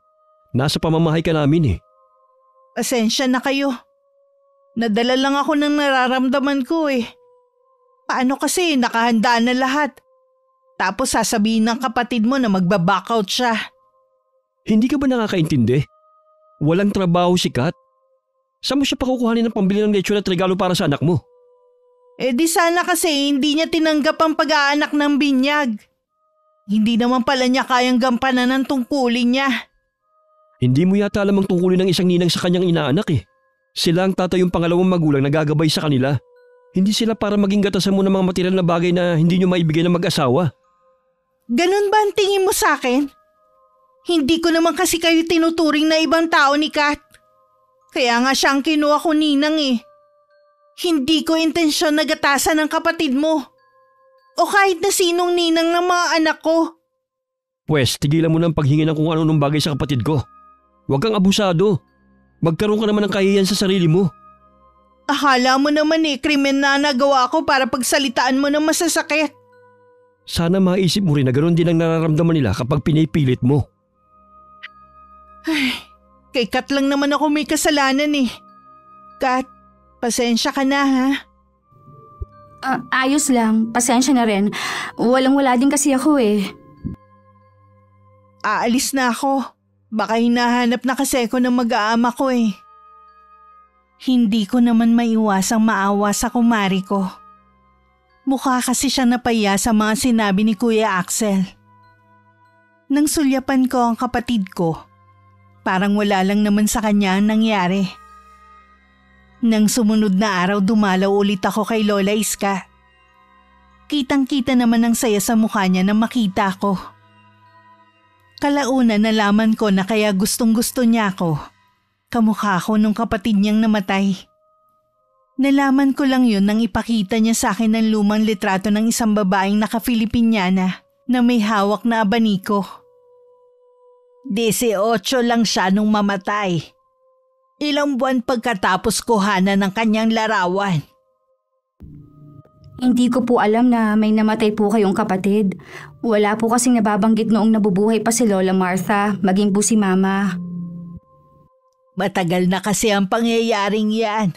Nasa pamamahay ka namin eh. Pasensya na kayo. Nadala lang ako ng nararamdaman ko eh. Paano kasi nakahanda na lahat? Tapos sasabihin ng kapatid mo na magba-backout siya. Hindi ka ba nakakaintindi? Walang trabaho si Kat. Saan mo siya pakukuhanin ng pambili ng lechon at regalo para sa anak mo? Eh di sana kasi hindi niya tinanggap ang pag-aanak ng binyag. Hindi naman pala niya kayang gampanan ng tungkulin niya. Hindi mo yata alam ang tungkulin ng isang ninang sa kanyang inaanak eh. Sila ang tatay yung pangalawang magulang na gagabay sa kanila. Hindi sila para maging gatasan mo ng mga material na bagay na hindi nyo maibigay ng mag-asawa. Ganun ba ang tingin mo sa akin? Hindi ko naman kasi kayo tinuturing na ibang tao ni Kat. Kaya nga siya ang kinuha ko ninang eh. Hindi ko intensyon na gatasan ng kapatid mo. O kahit na sinong ninang ng mga anak ko. Pwes, tigilan mo ng paghingi ng kung ano ng bagay sa kapatid ko. Huwag kang abusado. Magkaroon ka naman ng kahihiyan sa sarili mo. Akala mo naman eh, krimen na nagawa ko para pagsalitaan mo ng masasakit. Sana maisip mo rin na ganoon din ang nararamdaman nila kapag pinipilit mo. Ay, kay Kat lang naman ako may kasalanan eh. Kat, pasensya ka na ha? Ayos lang, pasensya na rin. Walang-wala din kasi ako eh. Aalis na ako. Baka hinahanap na kasi ako ng mag-aama ko eh. Hindi ko naman maiwasang maawa sa kumari ko. Mukha kasi siya napaya sa mga sinabi ni Kuya Axel. Nang sulyapan ko ang kapatid ko, parang wala lang naman sa kanya ang nangyari. Nang sumunod na araw dumalaw ulit ako kay Lola Iska. Kitang-kita naman ang saya sa mukha niya na makita ko. Kalauna nalaman ko na kaya gustong-gusto niya ako. Kamukha ko nung kapatid niyang namatay. Nalaman ko lang yun nang ipakita niya sa akin ang lumang litrato ng isang babaeng naka-Filipinyana na may hawak na abaniko. 18 lang siya nung mamatay. Ilang buwan pagkatapos kuhanan ng kanyang larawan. Hindi ko po alam na may namatay po kayong kapatid. Wala po kasing nababanggit noong nabubuhay pa si Lola Martha, maging po si Mama. Matagal na kasi ang pangyayaring yan.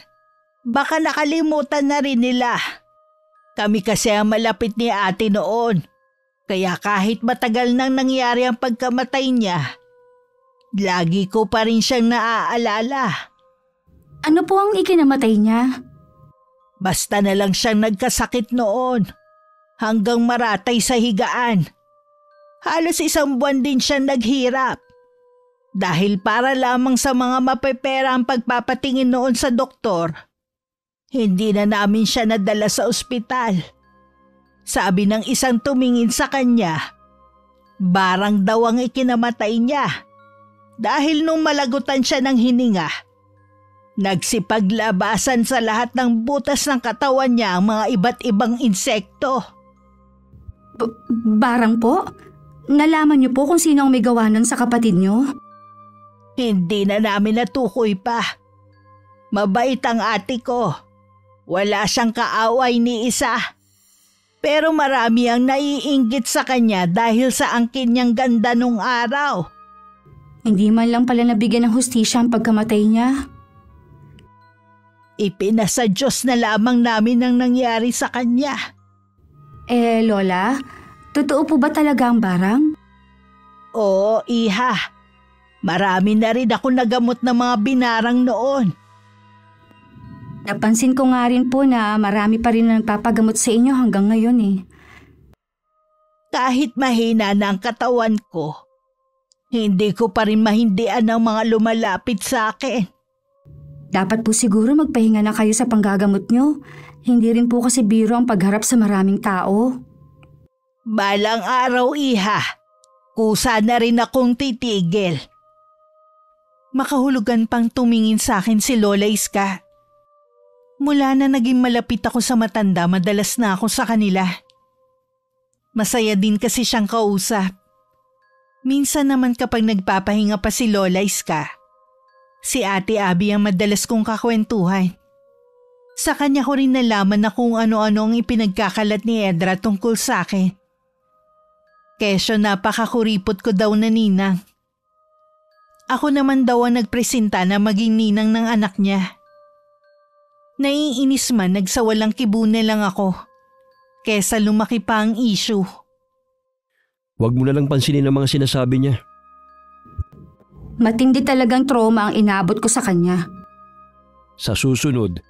Baka nakalimutan na rin nila. Kami kasi ang malapit ni ate noon. Kaya kahit matagal nang nangyari ang pagkamatay niya, lagi ko pa rin siyang naaalala. Ano po ang ikinamatay niya? Basta na lang siyang nagkasakit noon. Hanggang maratay sa higaan. Halos 1 buwan din siyang naghirap. Dahil para lamang sa mga mapepera ang pagpapatingin noon sa doktor, hindi na namin siya nadala sa ospital. Sabi ng isang tumingin sa kanya, barang daw ang ikinamatay niya. Dahil nung malagutan siya ng hininga, nagsipaglabasan sa lahat ng butas ng katawan niya ang mga iba't ibang insekto. Barang po? Nalaman niyo po kung sino ang may gawa nun sa kapatid niyo? Hindi na namin natukoy pa. Mabait ang ate ko. Wala siyang kaaway ni isa. Pero marami ang naiinggit sa kanya dahil sa angkin niyang ganda nung araw. Hindi man lang pala nabigyan ng hustisya ang pagkamatay niya. Ipinasa Diyos na lamang namin ang nangyari sa kanya. Lola, totoo po ba talaga ang barang? Oo, iha. Marami na rin ako nagamot ng mga binarang noon. Napansin ko nga rin po na marami pa rin na nagpapagamot sa inyo hanggang ngayon eh. Kahit mahina na ang katawan ko, hindi ko pa rin mahindian ang mga lumalapit sa akin. Dapat po siguro magpahinga na kayo sa panggagamot nyo. Hindi rin po kasi biro ang pagharap sa maraming tao. Balang araw, iha. Kusa na rin akong titigil. Makahulugan pang tumingin sa akin si Lola Iska. Mula na naging malapit ako sa matanda, madalas na ako sa kanila. Masaya din kasi siyang kausap. Minsan naman kapag nagpapahinga pa si Lola Iska, si Ate Abby ang madalas kong kakwentuhan. Sa kanya ko rin nalaman na kung ano-ano ang ipinagkakalat ni Edra tungkol sa akin. Kesyo napakakuripot ko daw na ninang. Ako naman daw ang nagpresenta na maging ninang ng anak niya. Naiinis man nagsawalang kibuna lang ako, kesa lumaki pa ang issue. Huwag mo na lang pansinin ang mga sinasabi niya. Matindi talagang trauma ang inabot ko sa kanya. Sa susunod,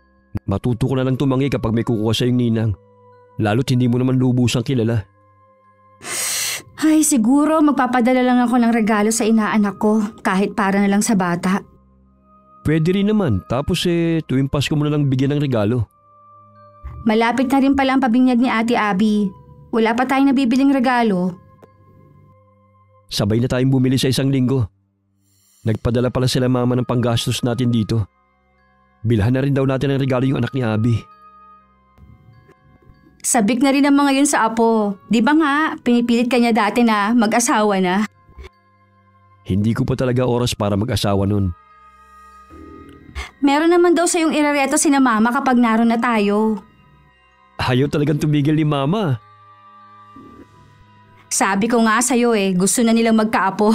matuto ko na lang tumangi kapag may kukuha sa iyong ninang. Lalo't hindi mo naman lubusang kilala. Ay, siguro magpapadala lang ako ng regalo sa inaanak ko kahit para na lang sa bata. Pwede rin naman, tapos tuwing Pasko mo na lang bigyan ng regalo. Malapit na rin pala ang pabinyag ni Ate Abby. Wala pa tayong nabibiling regalo. Sabay na tayong bumili sa 1 linggo. Nagpadala pala sila mama ng panggastos natin dito. Bilhan na rin daw natin ng regalo yung anak ni Abby. Sabik na rin ang mga yun sa apo. Di ba nga, pinipilit ka niya dati na mag-asawa na? Hindi ko pa talaga oras para mag-asawa nun. Meron naman daw sa yung irareto sina mama kapag naroon na tayo. Ayaw talagang tumigil ni mama. Sabi ko nga sa'yo gusto na nilang magkaapo.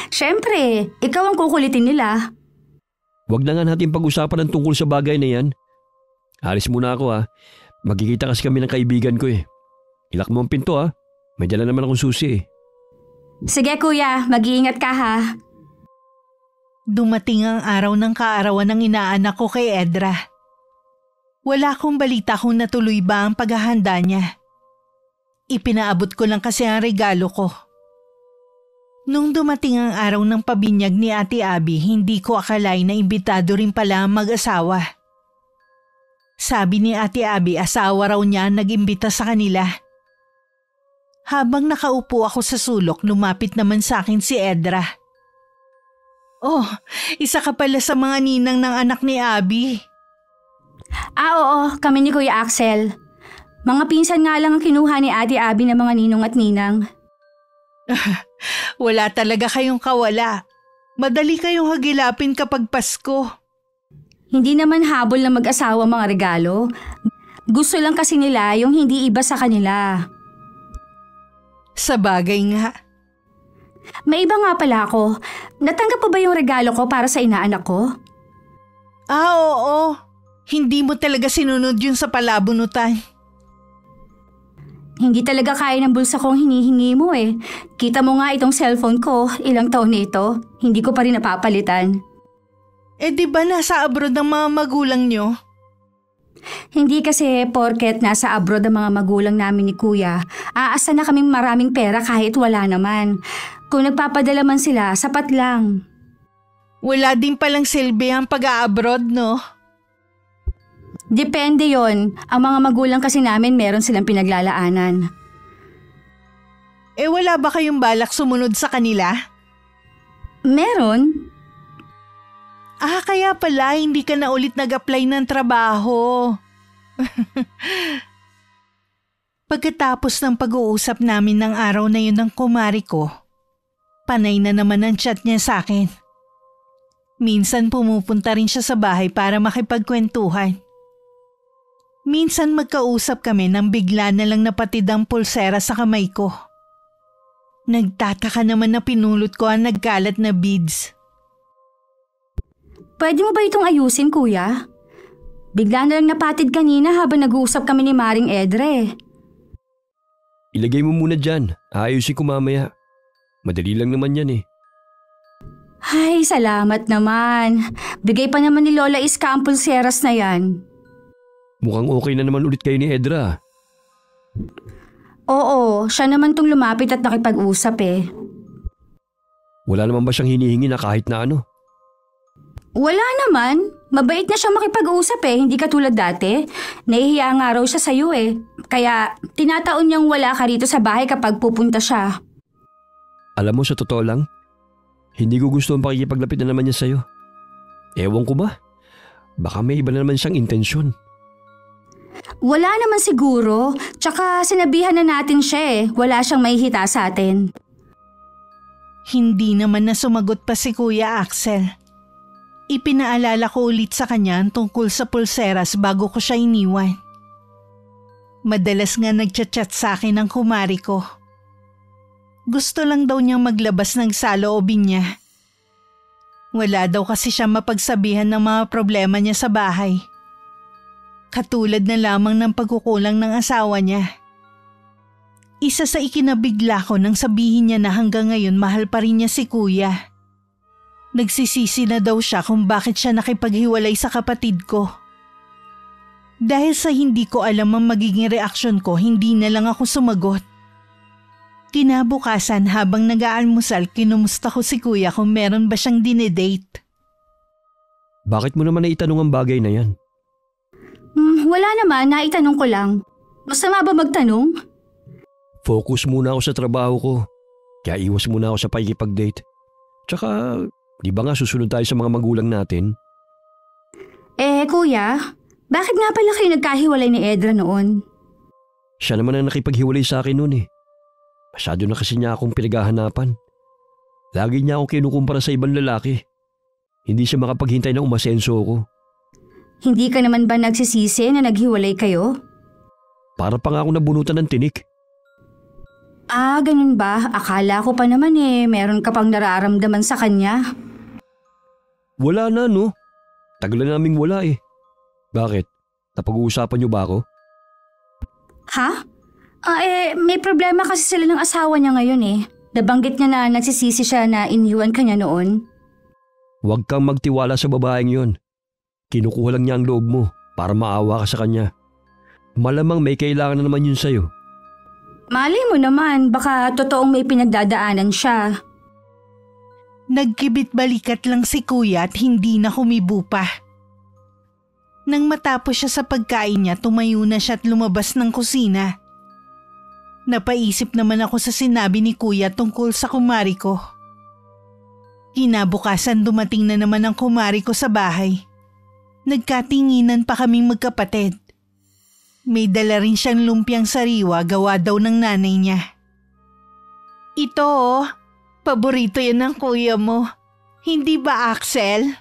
Siyempre, ikaw ang kukulitin nila. Huwag na nga natin pag-usapan ng tungkol sa bagay na yan. Alis muna ako ha. Magkikita kasi kami ng kaibigan ko eh. Ilak mo ang pinto ha. May dala naman akong susi eh. Sige kuya, mag-iingat ka ha. Dumating ang araw ng kaarawan ng inaanak ko kay Edra. Wala akong balita kung natuloy ba ang paghahanda niya. Ipinaabot ko lang kasi ang regalo ko. Nung dumating ang araw ng pabinyag ni Ate Abby, hindi ko akalain na imbitado rin pala ang mag-asawa. Sabi ni Ate Abby, asawa raw niya ang nag-imbita sa kanila. Habang nakaupo ako sa sulok, lumapit naman sa akin si Edra. Oh, isa ka pala sa mga ninang ng anak ni Abby. Oo, kami ni Kuya Axel. Mga pinsan nga lang ang kinuha ni Ate Abby ng mga ninong at ninang. Wala talaga kayong kawala. Madali kayong hagilapin kapag Pasko. Hindi naman habol na mag-asawa mga regalo. Gusto lang kasi nila yung hindi iba sa kanila. Sa bagay nga. May iba nga pala ako. Natanggap pa ba yung regalo ko para sa inaanak ko? Oo. Hindi mo talaga sinunod yun sa palabunutan. Hindi talaga kaya ng bulsa kong hinihingi mo eh. Kita mo nga itong cellphone ko, ilang taon na ito. Hindi ko pa rin napapalitan. Di ba nasa abroad ang mga magulang nyo? Hindi kasi porket nasa abroad ang mga magulang namin ni Kuya, aasa na kaming maraming pera kahit wala naman. Kung nagpapadala man sila, sapat lang. Wala din palang silbi ang pag-a-abroad, no? Depende yon. Ang mga magulang kasi namin meron silang pinaglalaanan. Wala ba kayong balak sumunod sa kanila? Meron. Kaya pala hindi ka na ulit nag-apply ng trabaho. Pagkatapos ng pag-uusap namin ng araw na yun ng kumari ko, panay na naman ang chat niya sa akin. Minsan pumupunta rin siya sa bahay para makipagkwentuhan. Minsan magkausap kami nang bigla na lang napatid ang pulsera sa kamay ko. Nagtataka naman na pinulot ko ang nagkalat na beads. Pwede mo ba itong ayusin, Kuya? Bigla na lang napatid kanina habang nag-uusap kami ni Maring Edre. Ilagay mo muna dyan. Ayusin ko mamaya. Madali lang naman yan eh. Ay, salamat naman. Bigay pa naman ni Lola Iska ang pulseras na yan. Mukhang okay na naman ulit kayo ni Edra. Oo, siya naman tong lumapit at nakipag-usap eh. Wala naman ba siyang hinihingi na kahit na ano? Wala naman. Mabait na siya makipag-usap eh, hindi katulad dati. Nahihiya nga raw siya sa'yo eh. Kaya tinataon niyang wala ka rito sa bahay kapag pupunta siya. Alam mo, sa totoo lang, hindi ko gusto ang pakikipaglapit na naman niya sa'yo. Ewan ko ba? Baka may iba na naman siyang intensyon. Wala naman siguro. Tsaka sinabihan na natin siya eh. Wala siyang mahihita sa atin. Hindi naman na sumagot pa si Kuya Axel. Ipinaalala ko ulit sa kanya tungkol sa pulseras bago ko siya iniwan. Madalas nga nagchat-chat sa akin ang kumari ko. Gusto lang daw niyang maglabas ng saloobin niya. Wala daw kasi siya mapagsabihan ng mga problema niya sa bahay. Katulad na lamang ng pagkukulang ng asawa niya. Isa sa ikinabigla ko nang sabihin niya na hanggang ngayon mahal pa rin niya si Kuya. Nagsisisi na daw siya kung bakit siya nakipaghiwalay sa kapatid ko. Dahil sa hindi ko alam ang magiging reaksyon ko, hindi na lang ako sumagot. Kinabukasan habang nag-aalmusal, kinumusta ko si Kuya kung meron ba siyang dinedate. Bakit mo naman naitanong ang bagay na yan? Wala naman, naitanong ko lang. Masama ba magtanong? Focus muna ako sa trabaho ko. Kaya iwas muna ako sa pakikipag-date. Tsaka, di ba nga susunod tayo sa mga magulang natin? Kuya, bakit nga pala kayo nagkahiwalay ni Edra noon? Siya naman ang nakipaghiwalay sa akin noon eh. Masyado na kasi niya akong pinaghahanapan. Lagi niya akong kinukumpara sa ibang lalaki. Hindi siya makapaghintay na umasenso ko. Hindi ka naman ba nagsisisi na naghiwalay kayo? Para pa nga ako nabunutan ng tinik. Ganun ba? Akala ko pa naman meron ka pang nararamdaman sa kanya. Wala na no. Tagal na naming wala eh. Bakit? Napag-uusapan niyo ba ako? Ha? May problema kasi sila ng asawa niya ngayon eh. Nabanggit niya na nagsisisi siya na iniwan ka niya noon. Huwag kang magtiwala sa babaeng yon. Kinukuha lang niya ang loob mo para maawa ka sa kanya. Malamang may kailangan na naman yun sa'yo. Malay mo naman, baka totoong may pinagdadaanan siya. Nagkibit-balikat lang si kuya at hindi na humibo pa. Nang matapos siya sa pagkain niya, tumayo na siya at lumabas ng kusina. Napaisip naman ako sa sinabi ni kuya tungkol sa kumari ko. Kinabukasan dumating na naman ang kumari ko sa bahay. Nagkatinginan pa kaming magkapatid. May dala rin siyang lumpiang sariwa gawa daw ng nanay niya. Ito oh, paborito yan ng kuya mo. Hindi ba, Axel?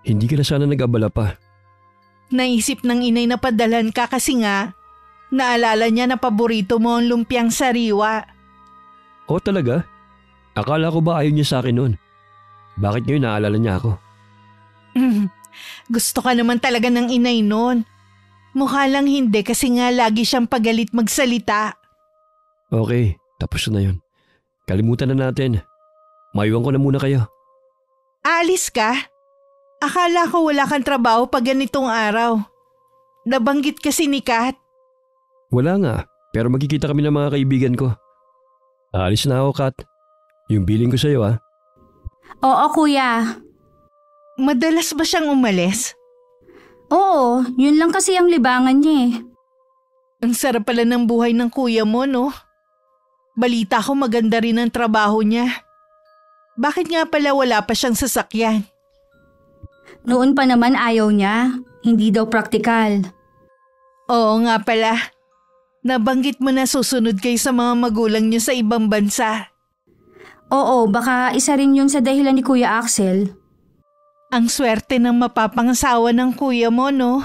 Hindi ka na sana nag-abala pa. Naisip ng inay na padalhan ka kasi nga, naalala niya na paborito mo ang lumpiang sariwa. O talaga? Akala ko ba ayaw niya sa akin noon? Bakit ngayon naalala niya ako? Gusto ka naman talaga ng inay noon. Mukha lang hindi kasi nga lagi siyang pagalit magsalita. Okay, tapos na yun. Kalimutan na natin. Maiwan ko na muna kayo. Alis ka? Akala ko wala kang trabaho pag ganitong araw. Nabanggit kasi ni Kat. Wala nga, pero magkikita kami ng mga kaibigan ko. Aalis na ako, Kat. Yung billing ko sa'yo, ha? Oo, kuya. Madalas ba siyang umalis? Oo, yun lang kasi ang libangan niya eh. Ang sarap pala ng buhay ng kuya mo, no? Balita ko maganda rin ang trabaho niya. Bakit nga pala wala pa siyang sasakyan? Noon pa naman ayaw niya. Hindi daw praktikal. Oo nga pala. Nabanggit mo na susunod kayo sa mga magulang niyo sa ibang bansa. Oo, baka isa rin yun sa dahilan ni Kuya Axel. Ang swerte ng mapapangasawa ng kuya mo, no?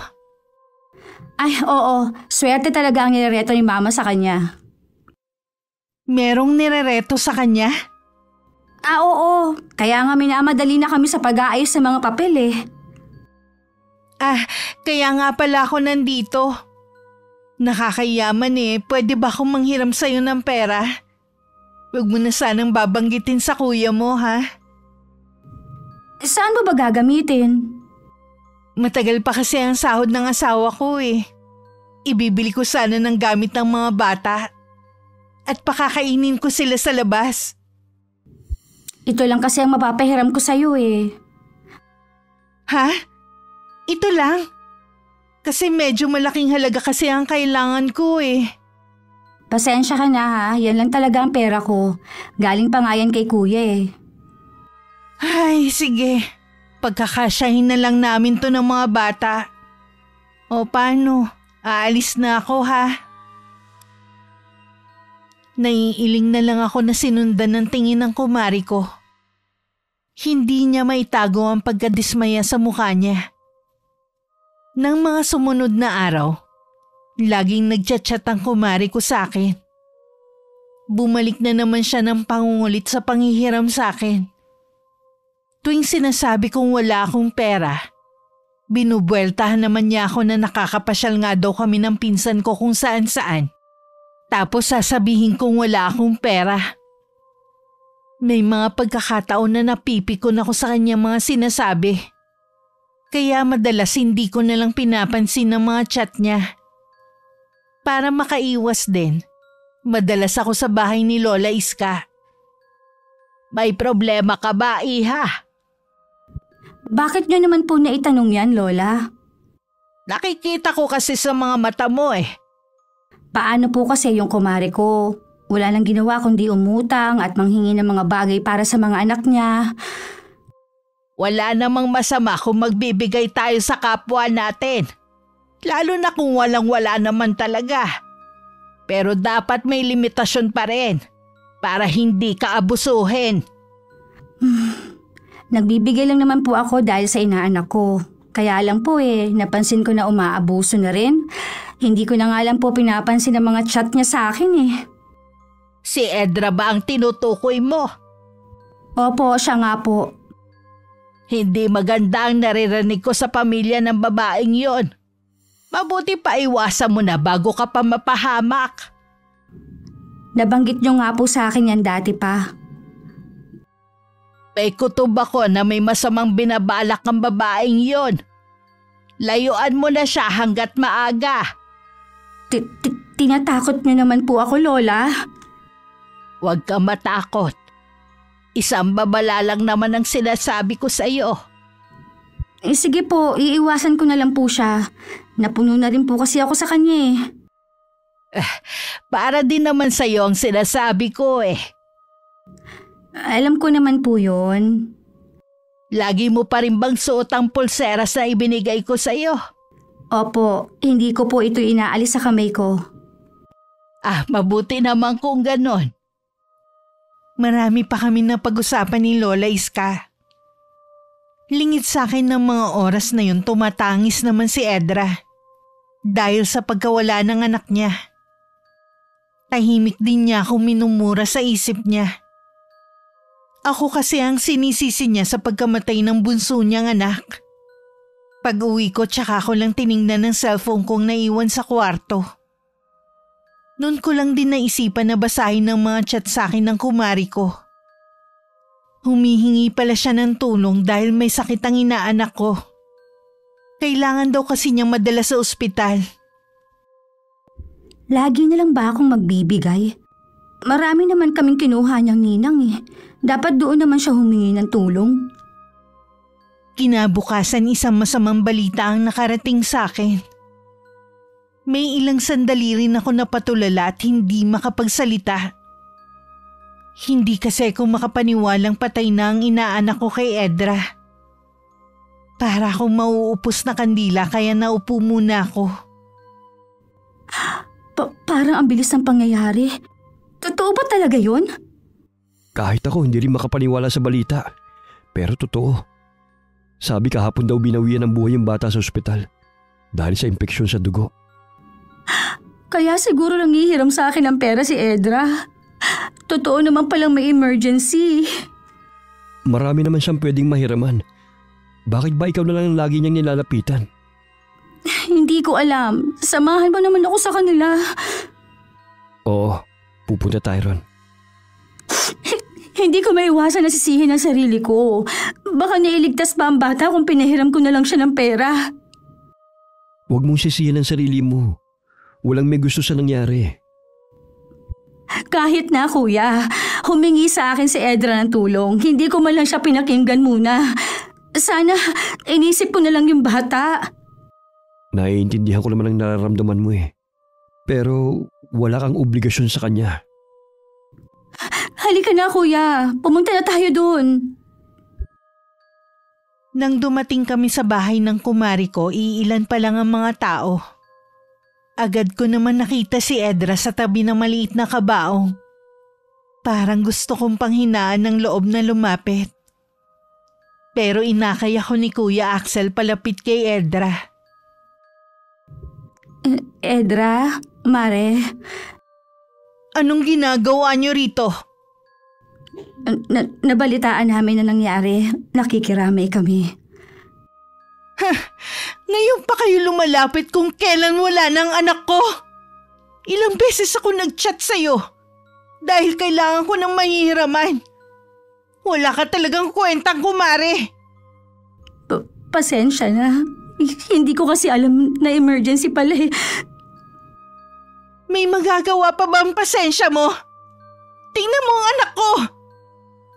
Ay, oo. Swerte talaga ang nirereto ni Mama sa kanya. Merong nirereto sa kanya? Oo. Kaya nga minamadali na kami sa pag-aayos ng mga papel eh. Kaya nga pala ako nandito. Nakakayaman eh. Pwede ba akong manghiram sa'yo ng pera? Huwag mo na sanang babanggitin sa kuya mo, ha? Saan mo ba gagamitin? Matagal pa kasi ang sahod ng asawa ko eh. Ibibili ko sana ng gamit ng mga bata. At pakakainin ko sila sa labas. Ito lang kasi ang mapapahiram ko sa'yo eh. Ha? Ito lang? Kasi medyo malaking halaga kasi ang kailangan ko eh. Pasensya ka na ha, yan lang talaga ang pera ko. Galing pa nga yan kay kuya eh. Ay, sige. Pagkakasyahin na lang namin to ng mga bata. O paano? Aalis na ako ha? Naiiling na lang ako na sinundan ng tingin ng kumari ko. Hindi niya maitago ang pagkadismaya sa mukha niya. Nang mga sumunod na araw, laging nagchat-chat ang kumari ko sa akin. Bumalik na naman siya ng pangungulit sa panghihiram sa akin. Tuwing sinasabi kong wala akong pera, binubueltahan naman niya ako na nakakapasyal nga daw kami ng pinsan ko kung saan-saan. Tapos sasabihin kong wala akong pera. May mga pagkakataon na napipikon ako sa kanya mga sinasabi. Kaya madalas hindi ko nalang pinapansin ang mga chat niya. Para makaiwas din, madalas ako sa bahay ni Lola Iska. May problema ka ba, iha? Bakit niyo naman po naitanong yan, Lola? Nakikita ko kasi sa mga mata mo eh. Paano po kasi yung kumare ko? Wala nang ginawa kundi umutang at manghingi ng mga bagay para sa mga anak niya. Wala namang masama kung magbibigay tayo sa kapwa natin. Lalo na kung walang-wala naman talaga. Pero dapat may limitasyon pa rin para hindi ka abusuhin. Nagbibigay lang naman po ako dahil sa inaanak ko. Kaya lang po napansin ko na umaabuso na rin. Hindi ko na nga lang po pinapansin ang mga chat niya sa akin eh. Si Edra ba ang tinutukoy mo? Opo, siya nga po. Hindi maganda ang naririnig ko sa pamilya ng babaeng yon. Mabuti pa iwasan mo na bago ka pa mapahamak. Nabanggit niyo nga po sa akin yan dati pa. May kutob ako na may masamang binabalak ang babaeng yon. Layuan mo na siya hanggat maaga. Tinatakot niyo naman po ako, Lola. Huwag ka matakot. Isang babala lang naman ang sinasabi ko sa iyo. Sige po, iiwasan ko na lang po siya. Napuno na rin po kasi ako sa kanya eh. Para din naman sa iyo ang sinasabi ko eh. Alam ko naman po yun. Lagi mo pa rin bang suot ang pulseras na ibinigay ko sa iyo? Opo, hindi ko po ito inaalis sa kamay ko. Mabuti naman kung ganon. Marami pa kami na pag-usapan ni Lola Iska. Lingid sa akin ng mga oras na yun, tumatangis naman si Edra. Dahil sa pagkawala ng anak niya. Tahimik din niya akong minumura sa isip niya. Ako kasi ang sinisisi niya sa pagkamatay ng bunso niyang anak. Pag-uwi ko tsaka ko lang tiningnan ng cellphone kong naiwan sa kwarto. Noon ko lang din naisipan na basahin ng mga chat sa akin ng kumari ko. Humihingi pala siya ng tulong dahil may sakit ang inaanak ko. Kailangan daw kasi niyang madala sa ospital. Lagi na lang ba akong magbibigay? Marami naman kaming kinuha niyang ninang eh. Dapat doon naman siya humingi ng tulong. Kinabukasan isang masamang balita ang nakarating sa akin. May ilang sandali rin ako napatulala at hindi makapagsalita. Hindi kasi ako makapaniwalang patay na ang inaanak ko kay Edra. Para akong mauupos na kandila kaya naupo muna ako. Parang ang bilis ng pangyayari. Totoo ba talaga yun? Kahit ako hindi rin makapaniwala sa balita. Pero totoo. Sabi kahapon daw binawian ng buhay yung bata sa ospital. Dahil sa impeksyon sa dugo. Kaya siguro nangihiram sa akin ng pera si Edra. Totoo naman palang may emergency. Marami naman siyang pwedeng mahiraman. Bakit ba ikaw na lang lagi niyang nilalapitan? Hindi ko alam. Samahan mo naman ako sa kanila. Oo, pupunta tayo ron. Hindi ko maiwasan na sisihin ang sarili ko. Baka nailigtas pa ang bata kung pinahiram ko na lang siya ng pera. Huwag mong sisihin ang sarili mo. Walang may gusto sa nangyari. Kahit na kuya, humingi sa akin si Edra ng tulong. Hindi ko man lang siya pinakinggan muna. Sana inisip ko na lang yung bata. Naiintindihan ko naman ang nararamdaman mo eh. Pero wala kang obligasyon sa kanya. Halika na kuya, pumunta na tayo doon. Nang dumating kami sa bahay ng kumari ko, iilan pa lang ang mga tao. Agad ko naman nakita si Edra sa tabi ng maliit na kabaong. Parang gusto kong panghinaan ng loob na lumapit. Pero inakay ako ni Kuya Axel palapit kay Edra. Edra, Mare. Anong ginagawa niyo rito? Nabalitaan namin na nangyari. Nakikiramay kami. Ngayon pa kayo lumalapit kung kailan wala ng anak ko? Ilang beses ako nag-chat sa'yo dahil kailangan ko ng mahihiraman. Wala ka talagang kwentang kumare. Pasensya na. Hindi ko kasi alam na emergency pala eh. May magagawa pa ba ang pasensya mo? Tingnan mo ang anak ko.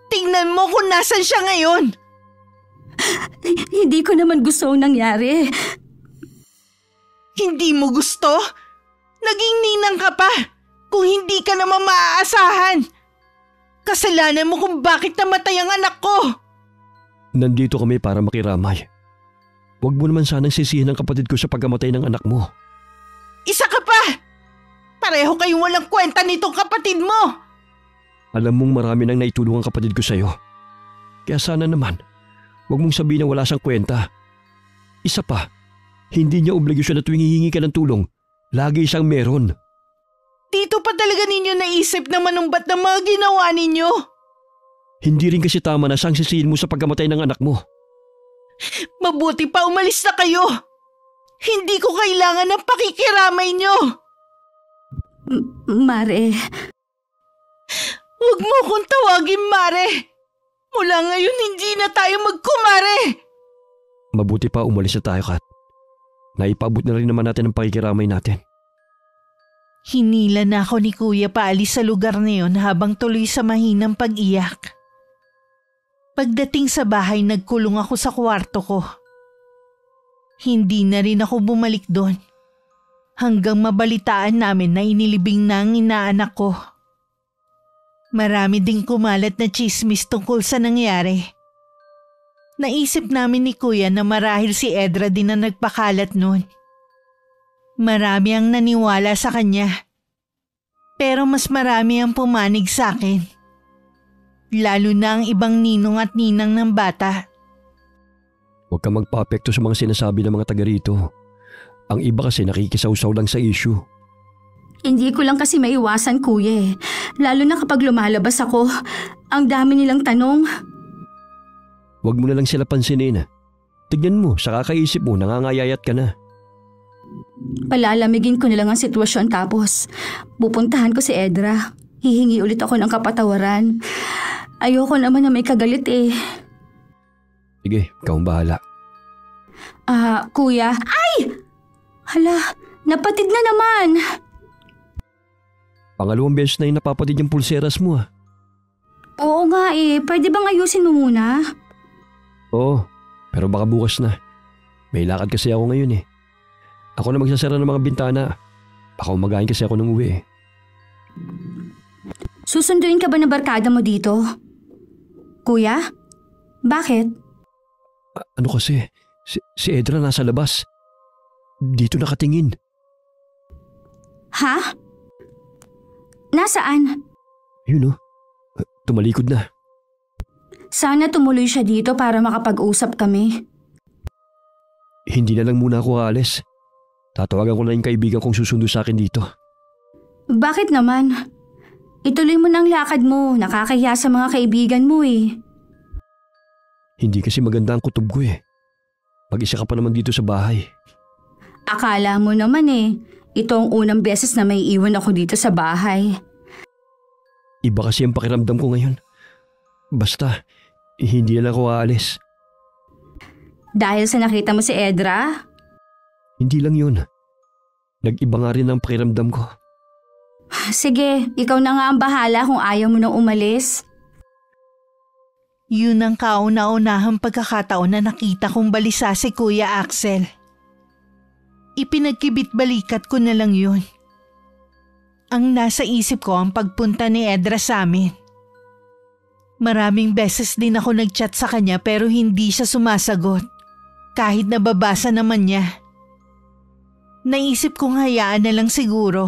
Tingnan mo kung nasan siya ngayon. Hindi ko naman gusto ang nangyari. Hindi mo gusto? Naging ninang ka pa kung hindi ka naman maaasahan. Kasalanan mo kung bakit namatay ang anak ko. Nandito kami para makiramay. Huwag mo naman sanang sisihin ang kapatid ko sa pagkamatay ng anak mo. Isa ka pa! Pareho kayong walang kwenta nitong kapatid mo. Alam mong marami nang naitulong ang kapatid ko sa'yo. Kaya sana naman, huwag mong sabihin na wala siyang kwenta. Isa pa, hindi niya obligasyon na tuwing hihingi ka ng tulong, lagi siyang meron. Dito pa talaga ninyo naisip na manumbat ng mga ginawa ninyo? Hindi rin kasi tama na siyang sisihin mo sa pagkamatay ng anak mo. Mabuti pa umalis na kayo. Hindi ko kailangan ng pakikiramay nyo. Mare. Huwag mo akong tawagin, Mare. Mula ngayon hindi na tayo magkumare! Mabuti pa umalis na tayo, Kat. Naipaabot na rin naman natin ang pakikiramay natin. Hinila na ako ni Kuya paalis sa lugar na yun habang tuloy sa mahinang pag-iyak. Pagdating sa bahay, nagkulong ako sa kwarto ko. Hindi na rin ako bumalik doon. Hanggang mabalitaan namin na inilibing na ang inaanak ko. Marami ding kumalat na chismis tungkol sa nangyari. Naisip namin ni Kuya na marahil si Edra din na nagpakalat noon. Marami ang naniwala sa kanya. Pero mas marami ang pumanig sa akin. Lalo na ang ibang ninong at ninang ng bata. Huwag kang magpa-apekto sa mga sinasabi ng mga taga rito. Ang iba kasi nakikisawsaw lang sa issue. Hindi ko lang kasi maiwasan, Kuya. Lalo na kapag lumalabas ako, ang dami nilang tanong. Huwag mo na lang sila pansinin. Tignan mo, sa kakaisip mo, nangangayayat ka na. Palalamigin ko na lang ang sitwasyon tapos pupuntahan ko si Edra. Hihingi ulit ako ng kapatawaran. Ayoko naman na may kagalit eh. Sige, ikaw ang bahala. Kuya. Ay! Hala, napatid na naman. Pangalawang beses na yung napapatid yung pulseras mo ah. Oo nga eh, pwede bang ayusin mo muna? Oo, pero baka bukas na. May lakad kasi ako ngayon eh. Ako na magsasara ng mga bintana. Baka umagahin kasi ako ng uwi eh. Susunduin ka ba ng barkada mo dito? Kuya? Bakit? Ano kasi, si Edra nasa labas. Dito nakatingin. Ha? Nasaan? Yun oh, tumalikod na. Sana tumuloy siya dito para makapag-usap kami. Hindi na lang muna ako aalis. Tatawagan ko na yung kaibigan kong susundo sa akin dito. Bakit naman? Ituloy mo ng lakad mo, nakakahiya sa mga kaibigan mo eh. Hindi kasi maganda ang kutob ko eh. Mag-isa ka pa naman dito sa bahay. Akala mo naman eh, ito ang unang beses na may iwan ako dito sa bahay. Iba kasi ang pakiramdam ko ngayon. Basta, hindi na lang ako aalis. Dahil sa nakita mo si Edra? Hindi lang yun. Nag-iba nga rin ang pakiramdam ko. Sige, ikaw na nga ang bahala kung ayaw mo nang umalis. Yun ang kauna-unahang pagkakataon na nakita kong balisa si Kuya Axel. Ipinagkibit-balikat ko na lang yun. Ang nasa isip ko ang pagpunta ni Edra sa amin. Maraming beses din ako nagchat sa kanya pero hindi siya sumasagot. Kahit nababasa naman niya. Naisip kong hayaan na lang siguro.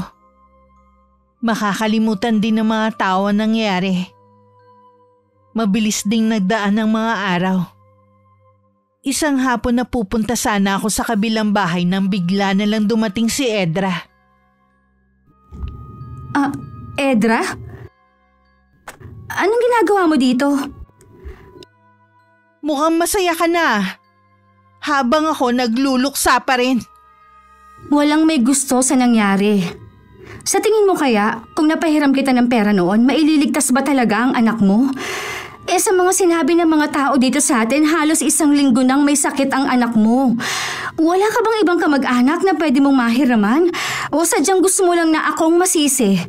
Makakalimutan din ng mga tao ang nangyari. Mabilis ding nagdaan ng mga araw. Isang hapon na pupunta sana ako sa kabilang bahay nang bigla na lang dumating si Edra. Edra? Anong ginagawa mo dito? Mukhang masaya ka na. Habang ako nagluluksa pa rin. Walang may gusto sa nangyari. Sa tingin mo kaya, kung napahiram kita ng pera noon, maililigtas ba talaga ang anak mo? Sa mga sinabi ng mga tao dito sa atin, halos 1 linggo nang may sakit ang anak mo. Wala ka bang ibang kamag-anak na pwede mong mahiraman? O sadyang gusto mo lang na akong masisi?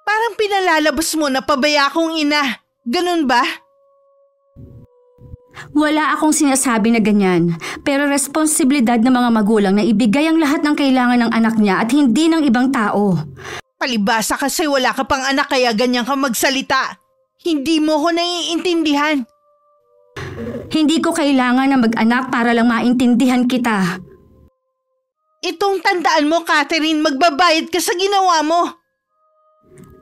Parang pinalalabas mo na pabaya akong ina. Ganun ba? Wala akong sinasabi na ganyan, pero responsibilidad ng mga magulang na ibigay ang lahat ng kailangan ng anak niya at hindi ng ibang tao. Palibasa kasi wala ka pang anak kaya ganyan ka magsalita. Hindi mo ko naiintindihan. Hindi ko kailangan na mag-anak para lang maintindihan kita. Itong tandaan mo, Catherine, magbabayad ka sa ginawa mo.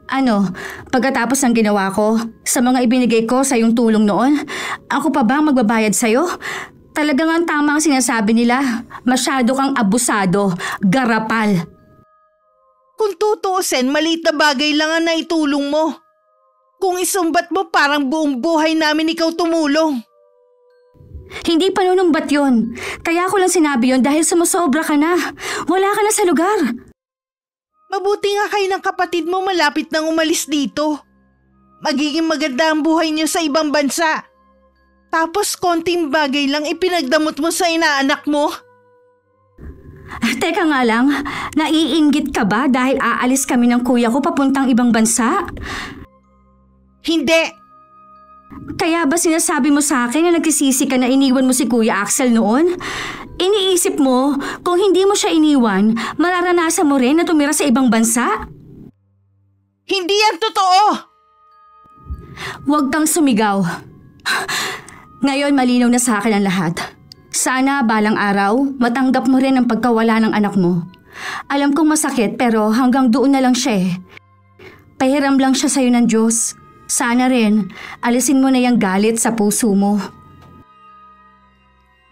Ano, pagkatapos ng ginawa ko, sa mga ibinigay ko sa iyong tulong noon, ako pa ba magbabayad sa'yo? Talagang ang tama ang sinasabi nila. Masyado kang abusado, garapal. Kung tutuusin, maliit na bagay lang ang naitulong mo. Kung isumbat mo, parang buong buhay namin ikaw tumulong. Hindi panunumbat yun. Kaya ko lang sinabi yun dahil sumusobra ka na. Wala ka na sa lugar. Mabuti nga kayo ng kapatid mo malapit nang umalis dito. magiging maganda ang buhay niyo sa ibang bansa. Tapos konting bagay lang ipinagdamot mo sa inaanak mo. Teka nga lang, naiinggit ka ba dahil aalis kami ng kuya ko papuntang ibang bansa? Hindi! Kaya ba sinasabi mo sa akin na nagsisisi ka na iniwan mo si Kuya Axel noon? Iniisip mo, kung hindi mo siya iniwan, mararanasan mo rin na tumira sa ibang bansa? Hindi yan totoo! Huwag kang sumigaw. Ngayon malinaw na sa akin ang lahat. Sana balang araw, matanggap mo rin ang pagkawala ng anak mo. Alam kong masakit pero hanggang doon na lang siya eh. Pahiram lang siya sa'yo ng Diyos. Sana rin, alisin mo na yung galit sa puso mo.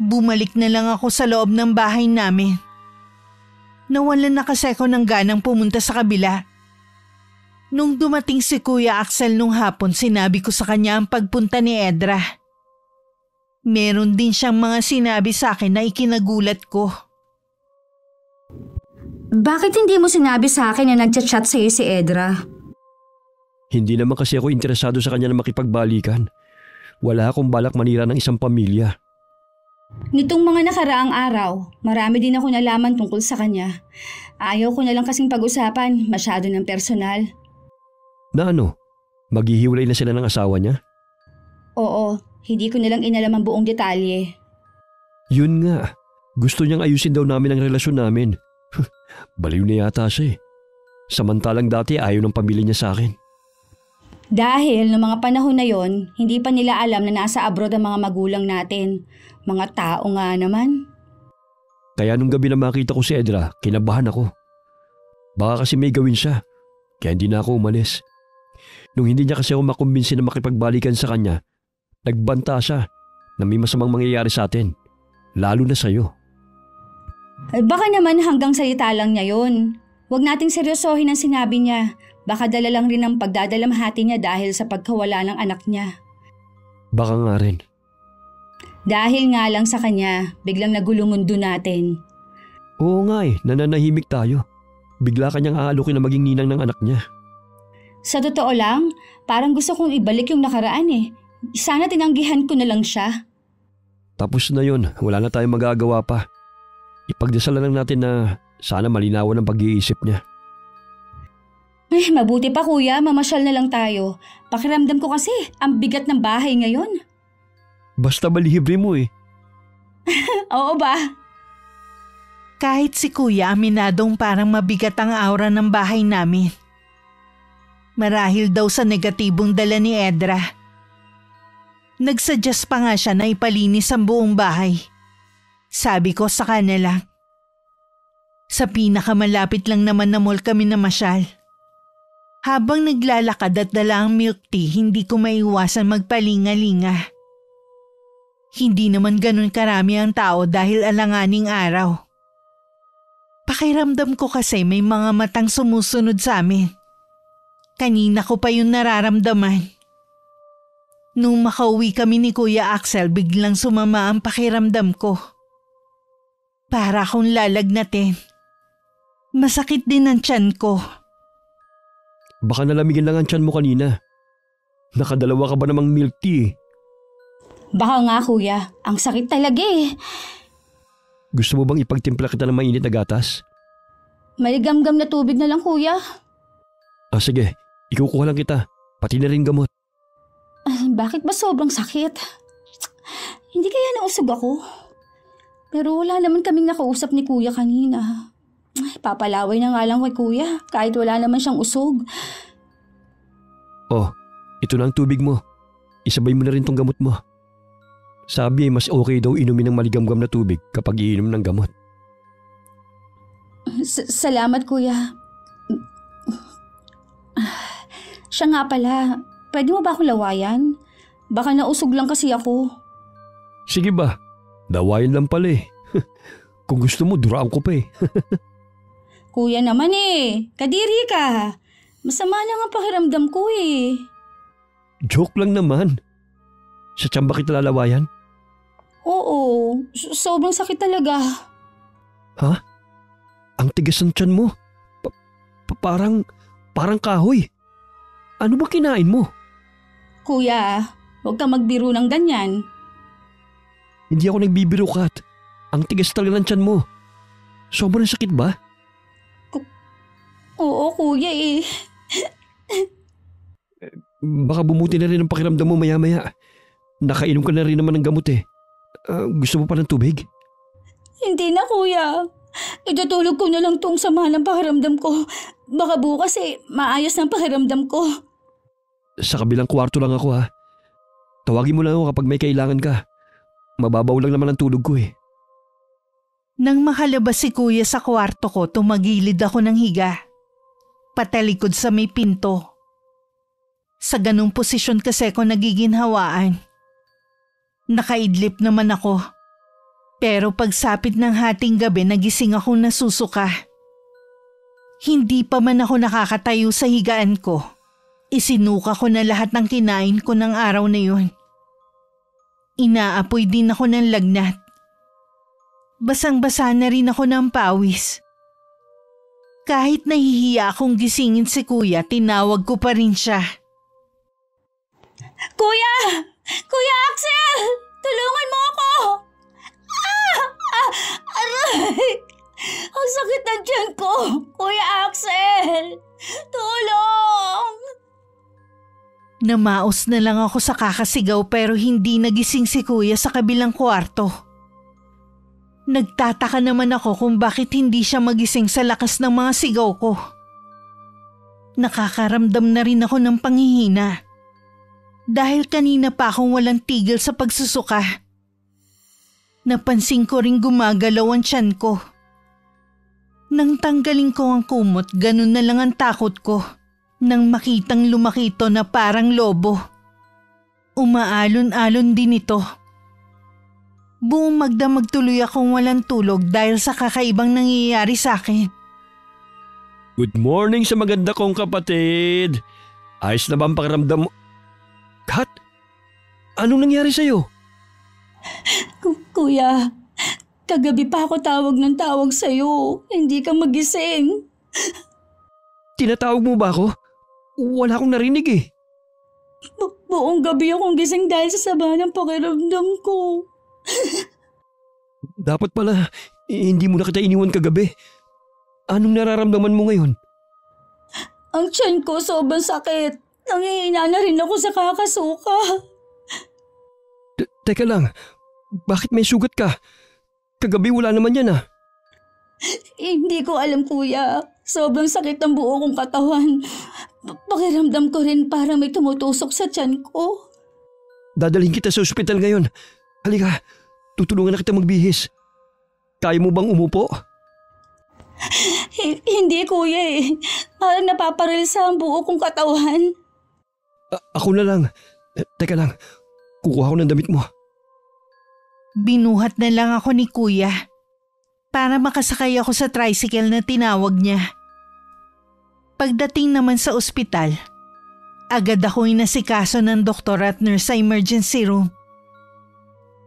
Bumalik na lang ako sa loob ng bahay namin. Nawalan na kasi ako ng ganang pumunta sa kabila. Nung dumating si Kuya Axel nung hapon, sinabi ko sa kanya ang pagpunta ni Edra. Meron din siyang mga sinabi sa akin na ikinagulat ko. Bakit hindi mo sinabi sa akin na nagchat-chat sa'yo si Edra? Hindi naman kasi ako interesado sa kanya na makipagbalikan. Wala akong balak manira ng isang pamilya. Nitong mga nakaraang araw, marami din ako nalaman tungkol sa kanya. Ayaw ko na lang kasing pag-usapan, masyado ng personal. Na ano? Maghihiwalay na sila ng asawa niya? Oo, hindi ko na lang inalam ang buong detalye. Yun nga. Gusto niyang ayusin daw namin ang relasyon namin. Baliw na yata siya eh. Samantalang dati ayaw ng pamilya niya sa akin. Dahil noong mga panahon na yon, hindi pa nila alam na nasa abroad ang mga magulang natin. Mga tao nga naman. Kaya nung gabi na makita ko si Edra, kinabahan ako. Baka kasi may gawin siya, kaya hindi na ako umalis. Nung hindi niya kasi ako makumbinsi na makipagbalikan sa kanya, nagbanta siya na may masamang mangyayari sa atin, lalo na sa'yo. Baka naman hanggang salita lang niya yon. Huwag nating seryosohin ang sinabi niya. Baka dala lang rin ang pagdadalamhati niya dahil sa pagkawala ng anak niya. Baka nga rin. Dahil nga lang sa kanya, biglang nagulong mundo natin. Oo nga eh, nananahimik tayo. Bigla kanyang aalukin na maging ninang ng anak niya. Sa totoo lang, parang gusto kong ibalik yung nakaraan eh. Sana tinanggihan ko na lang siya. Tapos na yun, wala na tayong magagawa pa. Ipagdasalan lang natin na sana malinawan ang pag-iisip niya. Mabuti pa kuya, mamasyal na lang tayo. Pakiramdam ko kasi, ang bigat ng bahay ngayon. Basta balihibre mo eh. Oo ba? Kahit si Kuya aminadong parang mabigat ang aura ng bahay namin. Marahil daw sa negatibong dala ni Edra. Nagsuggest pa nga siya na ipalinis ang buong bahay. Sabi ko sa kanila, sa pinakamalapit lang naman na mall kami namasyal. Habang naglalakad at dala ang milk tea, hindi ko maiwasan magpalinga-linga. Hindi naman ganun karami ang tao dahil alanganing araw. Pakiramdam ko kasi may mga matang sumusunod sa amin. Kanina ko pa yun nararamdaman. Nung makauwi kami ni Kuya Axel, biglang sumama ang pakiramdam ko. Para akong lalagnatin. Masakit din ang tiyan ko. Baka nalamigin lang ang tiyan mo kanina. Nakadalawa ka ba namang milk tea? Baka nga kuya, ang sakit talaga eh. Gusto mo bang ipagtimpla kita ng mainit na gatas? Maligamgam na tubig na lang kuya. Sige, ikukuha lang kita. Pati na rin gamot. Bakit ba sobrang sakit? Hindi kaya nausog ako? Pero wala naman kaming nakausap ni kuya kanina. Papalaway na nga lang kay kuya kahit wala naman siyang usog. Oh, ito na ang tubig mo. Isabay mo na rin tong gamot mo. Sabi mas okay daw inumin ng maligamgam na tubig kapag iinom ng gamot. Salamat kuya. Siya nga pala, pwede mo ba akong lawayan? Baka nausog lang kasi ako. Sige ba, lawayan lang pala eh. Kung gusto mo, duraan ko pa eh. Kuya naman eh, kadiri ka. Masama lang ang pakiramdam ko eh. Joke lang naman. Sa tiyan ba kita lalawayan? Oo, sobrang sakit talaga. Ha? Ang tigas ng tiyan mo. Parang kahoy. Ano ba kinain mo? Kuya, huwag kang magbiro ng ganyan. Hindi ako nagbibiro, Kat. Ang tigas talaga ng tiyan mo. Sobrang sakit ba? Oo, kuya eh. Baka bumuti na rin ang pakiramdam mo maya-maya. Nakainom ka na rin naman ng gamot eh. Gusto mo pa ng tubig? Hindi na, kuya. Itutulog ko na lang tong sama ng pakiramdam ko. Baka bukas maayos ng pakiramdam ko. Sa kabilang kwarto lang ako ha. Tawagin mo lang ako kapag may kailangan ka. Mababaw lang naman ang tulog ko eh. Nang makalabas si kuya sa kwarto ko, tumagilid ako ng higa. Patalikod sa may pinto. Sa ganung posisyon kasi ako nagiginhawaan. Nakaidlip naman ako. Pero pagsapit ng hating gabi nagising akong nasusuka. Hindi pa man ako nakakatayo sa higaan ko. Isinuka ko na lahat ng kinain ko ng araw na yun. Inaapoy din ako ng lagnat. Basang-basa na rin ako ng pawis. Kahit nahihiya akong gisingin si kuya, tinawag ko pa rin siya. Kuya! Kuya Axel! Tulungan mo ako! Aray! Ang sakit ng tiyan ko! Kuya Axel! Tulong! Namaos na lang ako sa kakasigaw pero hindi nagising si kuya sa kabilang kwarto. Nagtataka naman ako kung bakit hindi siya magising sa lakas ng mga sigaw ko. Nakakaramdam na rin ako ng panghihina. Dahil kanina pa akong walang tigil sa pagsusuka. Napansin ko ring gumagalaw ang tiyan ko. Nang tanggalin ko ang kumot, ganun na lang ang takot ko. Nang makitang lumakito na parang lobo. Umaalon-alon din ito. Buong magdamag tuloy akong walang tulog dahil sa kakaibang nangyayari sa akin. Good morning sa maganda kong kapatid. Ayos na ba ang pakiramdam mo? Kat, anong nangyari sa'yo? Kuya, kagabi pa ako tawag ng tawag sa'yo. Hindi ka magising. Tinatawag mo ba ako? Wala akong narinig eh. Buong gabi akong gising dahil sa sama ng pakiramdam ko. Dapat pala, hindi mo na kita iniwan kagabi. Anong nararamdaman mo ngayon? Ang tiyan ko sobrang sakit. Nangihina na rin ako sa kakasuka. Teka lang, bakit may sugat ka? Kagabi wala naman yan ah. Hindi ko alam, kuya. Sobrang sakit ng buo kong katawan. Pakiramdam ko rin parang may tumutusok sa tiyan ko. Dadalhin kita sa ospital ngayon. Halika, tutulungan na kita magbihis. Kaya mo bang umupo? Hindi, kuya eh. Parang napaparilsa ang buo kong katawan. Ako na lang. Teka lang, kukuha ko ng damit mo. Binuhat na lang ako ni kuya para makasakay ako sa tricycle na tinawag niya. Pagdating naman sa ospital, agad ako inasikaso ng doktor at nurse sa emergency room.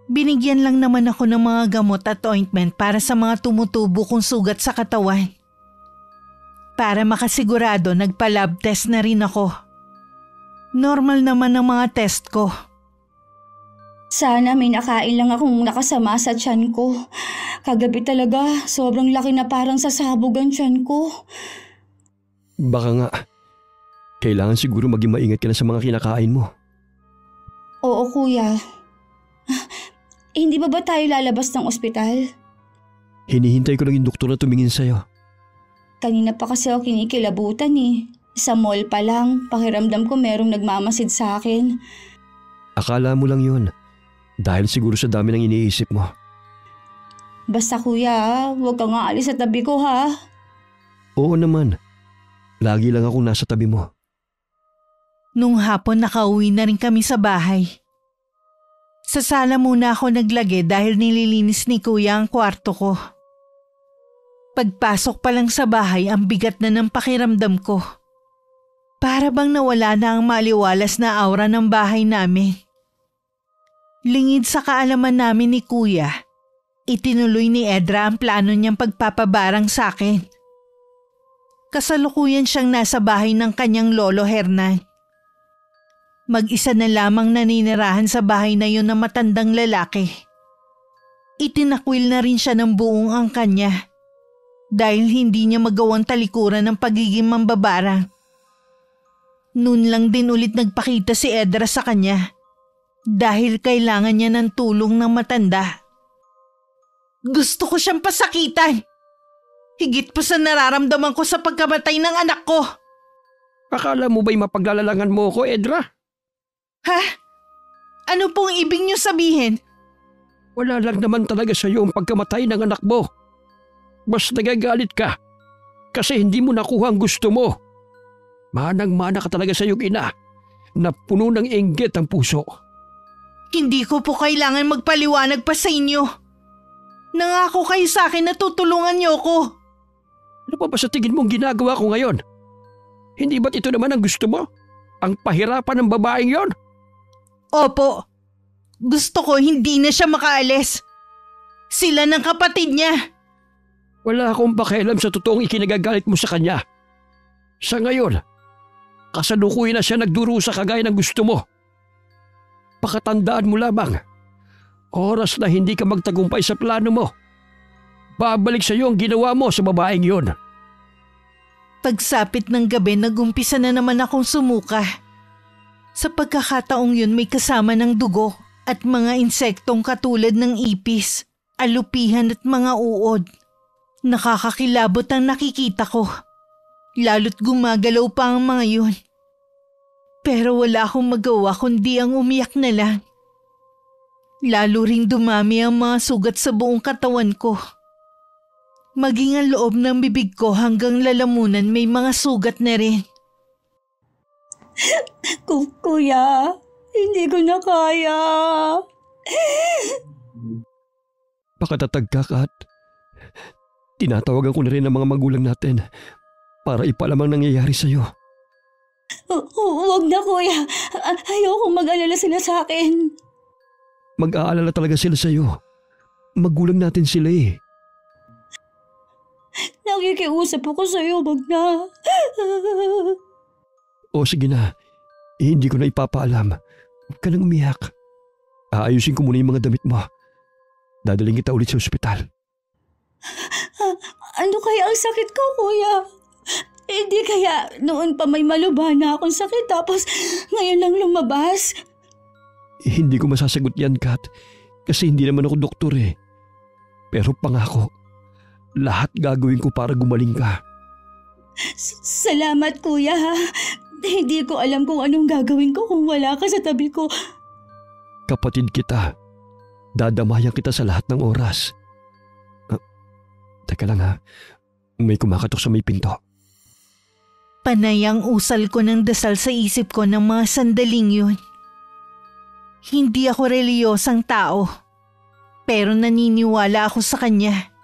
Binigyan lang naman ako ng mga gamot at ointment para sa mga tumutubo kong sugat sa katawan. Para makasigurado, nagpa-lab test na rin ako. Normal naman ang mga test ko. Sana may nakain lang akong nakasama sa tiyan ko. Kagabi talaga, sobrang laki na parang sasabog ang tiyan ko. Baka nga, kailangan siguro maging maingat ka na sa mga kinakain mo. Oo, kuya. Hindi ba tayo lalabas ng ospital? Hinihintay ko lang yung doktor na tumingin sa'yo. Kanina pa kasi ako kinikilabutan eh. Sa mall pa lang, pakiramdam ko merong nagmamasid sa akin. Akala mo lang yun. Dahil siguro sa dami ng iniisip mo. Basta kuya, huwag ka nga alis sa tabi ko ha. Oo naman. Lagi lang akong nasa tabi mo. Nung hapon nakauwi na rin kami sa bahay. Sa sala muna ako naglagay dahil nililinis ni kuya ang kwarto ko. Pagpasok pa lang sa bahay, ang bigat na ng pakiramdam ko. Para bang nawala na ang maliwalas na aura ng bahay namin. Lingid sa kaalaman namin ni kuya, itinuloy ni Edra ang plano niyang pagpapabarang sa akin. Kasalukuyan siyang nasa bahay ng kanyang lolo Hernan. Mag-isa na lamang naninirahan sa bahay na yun na matandang lalaki. Itinakwil na rin siya ng buong angkan niya dahil hindi niya magawang talikuran ng pagiging mambabarang. Noon lang din ulit nagpakita si Edra sa kanya dahil kailangan niya ng tulong ng matanda. Gusto ko siyang pasakitan. Higit pa sa nararamdaman ko sa pagkamatay ng anak ko. Akala mo ba'y mapaglalalangan mo ko, Edra? Ha? Ano pong ibig niyo sabihin? Wala lang naman talaga sa iyo ang pagkamatay ng anak mo. Mas nagagalit ka kasi hindi mo nakuha ang gusto mo. Manang-mana ka talaga sa iyong ina na puno ng inggit ang puso. Hindi ko po kailangan magpaliwanag pa sa inyo. Nangako kayo sa akin na tutulungan niyo ko. Ano pa ba sa tingin mong ginagawa ko ngayon? Hindi ba't ito naman ang gusto mo? Ang pahirapan ng babaeng yon? Opo. Gusto ko hindi na siya makaalis. Sila ng kapatid niya. Wala akong pakialam sa totoong ikinagagalit mo sa kanya. Sa ngayon, kasalukuyan na siya nagdurusa kagaya ng gusto mo. Pakatandaan mo lamang, oras na hindi ka magtagumpay sa plano mo, babalik sa iyo ang ginawa mo sa babaeng yon. Pagsapit ng gabi, nagumpisa na naman akong sumuka. Sa pagkakataong yun may kasama ng dugo at mga insektong katulad ng ipis, alupihan at mga uod. Nakakakilabot ang nakikita ko. Lalo't gumagalaw pa ang mga yun. Pero wala akong magawa kundi ang umiyak na lang. Lalo ring dumami ang mga sugat sa buong katawan ko. Maging ang loob ng bibig ko hanggang lalamunan may mga sugat na rin. Kuya, hindi ko na kaya. Pakatatag ka, Kat. Tinatawagan ko na rin ang mga magulang natin para ipalam ang nangyayari sa iyo. Huwag na, kuya. Ayokong mag-alala sila sa akin. Mag-aalala talaga sila sa iyo. Magulang natin sila eh. Nakikiusap ako sa iyo, wag na. O sige na, hindi ko na ipapaalam. Huwag ka nang umiyak. Aayusin ko muna yung mga damit mo. Dadaling kita ulit sa ospital. Ano kaya ang sakit ko, kuya? Hindi kaya noon pa may malubha na akong sakit tapos ngayon lang lumabas? Hindi ko masasagot yan, Kat. Kasi hindi naman ako doktor eh. Pero pangako, lahat gagawin ko para gumaling ka. Salamat, kuya. Hindi ko alam kung anong gagawin ko kung wala ka sa tabi ko. Kapatid kita. Dadamayan kita sa lahat ng oras. Teka lang ha. May kumakatok sa may pinto. Panay ang usal ko ng dasal sa isip ko ng mga sandaling yun. Hindi ako reliyosang tao. Pero naniniwala ako sa kanya.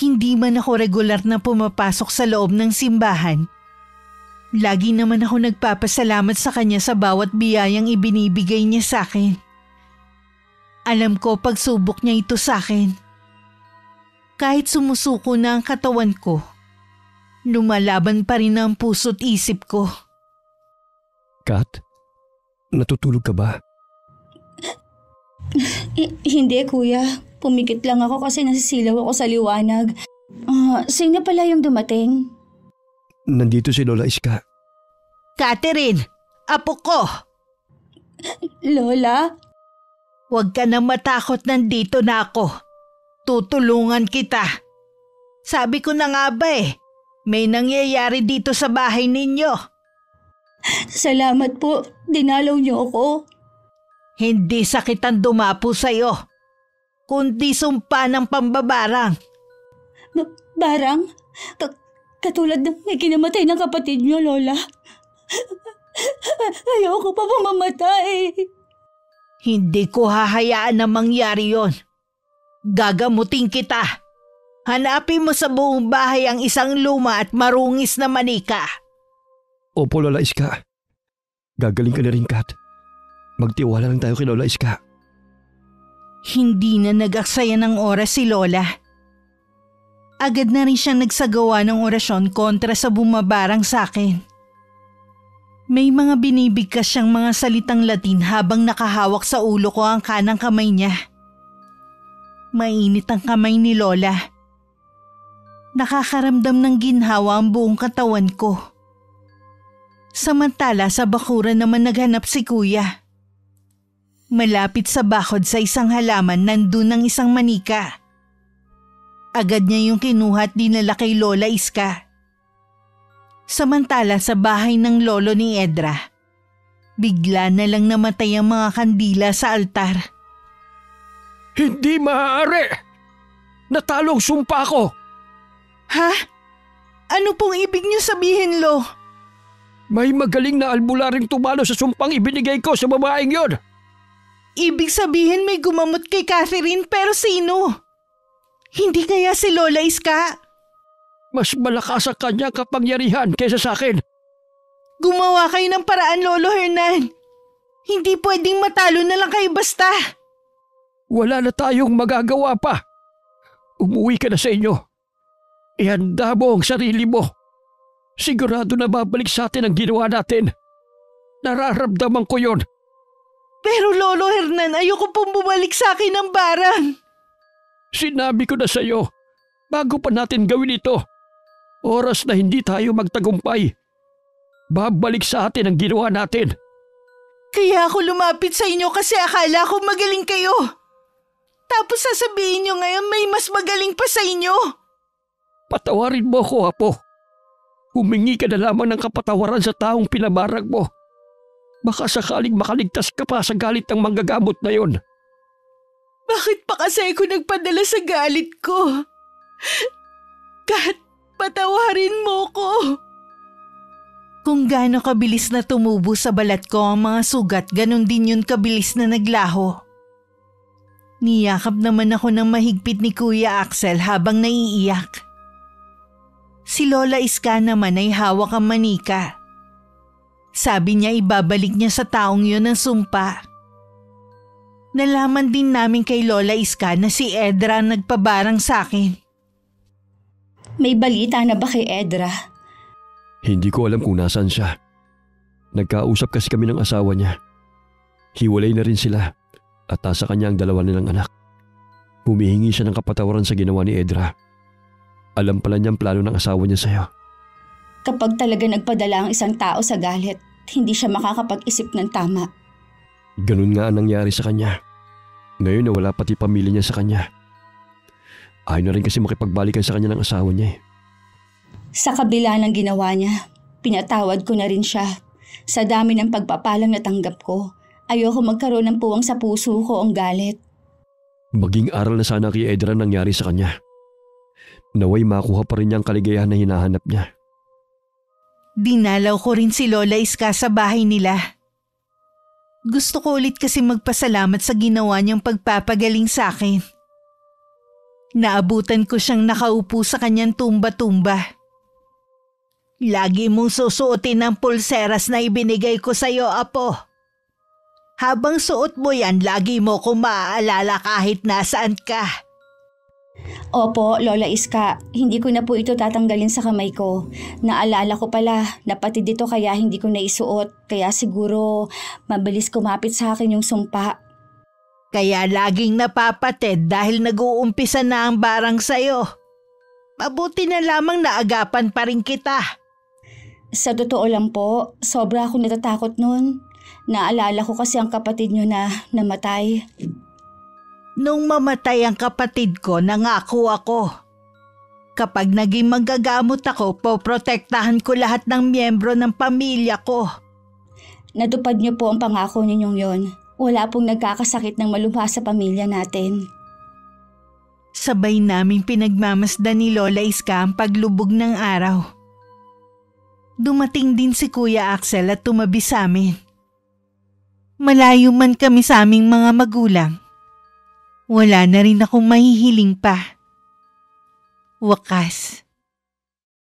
Hindi man ako regular na pumapasok sa loob ng simbahan. Lagi naman ako nagpapasalamat sa kanya sa bawat biyayang ibinibigay niya sa akin. Alam ko pagsubok niya ito sa akin. Kahit sumusuko na ang katawan ko, lumalaban pa rin ang puso't isip ko. Kat, natutulog ka ba? Hindi, kuya. Pumikit lang ako kasi nasisilaw ako sa liwanag. Sino pala yung dumating? Nandito si Lola Iska. Catherine, apo ko! Lola? Huwag ka na matakot, nandito na ako. Tutulungan kita. Sabi ko na nga ba may nangyayari dito sa bahay ninyo. Salamat po, dinalaw niyo ako. Hindi sakit ang dumapo sa'yo, kundi sumpa ng pambabarang. Barang? Katulad ng may kinamatay ng kapatid niyo, Lola. Ayoko pa mamatay. Hindi ko hahayaan na mangyari yon. Gagamutin kita. Hanapin mo sa buong bahay ang isang luma at marungis na manika. Opo, Lola Iska. Gagaling ka na rin, Kat. Magtiwala lang tayo kay Lola Iska. Hindi na nag-aksaya ng oras si Lola. Agad na rin siyang nagsagawa ng orasyon kontra sa bumabarang sa akin. May mga binibigkas siyang mga salitang Latin habang nakahawak sa ulo ko ang kanang kamay niya. Mainit ang kamay ni Lola. Nakakaramdam ng ginhawa ang buong katawan ko. Samantala sa bakuran naman naghanap si Kuya. Malapit sa bakod sa isang halaman nandun ang isang manika. Agad niya yung kinuha at dinala kay Lola Iska. Samantala sa bahay ng lolo ni Edra, bigla na lang namatay ang mga kandila sa altar. Hindi maaari! Natalong sumpa ko! Ha? Ano pong ibig niyo sabihin, Lo? May magaling na albularing tumalo sa sumpang ibinigay ko sa babaeng yon. Ibig sabihin may gumamot kay Catherine pero sino? Hindi kaya si Lola Iska? Mas malakas ang kanyang kapangyarihan kaysa sa akin. Gumawa kayo ng paraan, Lolo Hernan. Hindi pwedeng matalo na lang kayo basta. Wala na tayong magagawa pa. Umuwi ka na sa inyo. Ihanda mo ang sarili mo. Sigurado na babalik sa atin ang ginawa natin. Nararamdaman ko yon. Pero Lolo Hernan, ayoko pong bumalik sa akin ng barang. Sinabi ko na sa iyo, bago pa natin gawin ito. Oras na hindi tayo magtagumpay. Babalik sa atin ang ginawa natin. Kaya ako lumapit sa inyo kasi akala ko magaling kayo. Tapos sasabihin nyo ngayon may mas magaling pa sa inyo. Patawarin mo ko, Apo. Humingi ka na lamang ng kapatawaran sa taong pinabarag mo. Baka sakaling makaligtas ka pa sa galit ng manggagamot na yon. Bakit pa kasi ako nagpadala sa galit ko? Kat, patawarin mo ko. Kung gaano kabilis na tumubo sa balat ko ang mga sugat, ganon din yun kabilis na naglaho. Niyakap naman ako ng mahigpit ni Kuya Axel habang naiiyak. Si Lola Iska naman ay hawak ang manika. Sabi niya ibabalik niya sa taong yun ang sumpa. Nalaman din namin kay Lola Iska na si Edra ang nagpabarang sa akin. May balita na ba kay Edra? Hindi ko alam kung nasaan siya. Nagkausap kasi kami ng asawa niya. Hiwalay na rin sila at nasa kanya ang dalawa nilang anak. Humihingi siya ng kapatawaran sa ginawa ni Edra. Alam pala niyang plano ng asawa niya sa'yo. Kapag talaga nagpadala ang isang tao sa galit, hindi siya makakapag-isip ng tama. Ganun nga ang nangyari sa kanya. Ngayon nawala pati pamilya niya sa kanya. Ayaw na rin kasi makipagbalikan sa kanya ng asawa niya eh. Sa kabila ng ginawa niya, pinatawad ko na rin siya. Sa dami ng pagpapalang natanggap ko, ayoko magkaroon ng puwang sa puso ko ang galit. Maging aral na sana kay Edra nangyari sa kanya. Naway makuha pa rin niya ang kaligayahan na hinahanap niya. Dinalaw ko rin si Lola Iska sa bahay nila. Gusto ko ulit kasi magpasalamat sa ginawa niyang pagpapagaling sa akin. Naabutan ko siyang nakaupo sa kanyang tumba-tumba. Lagi mong susuotin ang pulseras na ibinigay ko sa iyo, Apo. Habang suot mo yan, lagi mo ko maaalala kahit nasaan ka. Opo, Lola Iska, hindi ko na po ito tatanggalin sa kamay ko. Naalala ko pala na pati dito kaya hindi ko naisuot. Kaya siguro mabilis kumapit sa akin yung sumpa. Kaya laging napapatid dahil nag-uumpisa na ang barang sa'yo. Mabuti na lamang naagapan pa rin kita. Sa totoo lang po, sobra akong natatakot nun. Naalala ko kasi ang kapatid nyo na namatay. Nung mamatay ang kapatid ko, nangako ako. Kapag naging manggagamot ako, poprotektahan ko lahat ng miyembro ng pamilya ko. Natupad niyo po ang pangako ninyong yon. Wala pong nagkakasakit ng malubha sa pamilya natin. Sabay naming pinagmamasdan ni Lola Iska ang paglubog ng araw. Dumating din si Kuya Axel at tumabi sa amin. Malayo man kami sa aming mga magulang. Wala na rin akong mahihiling pa. Wakas,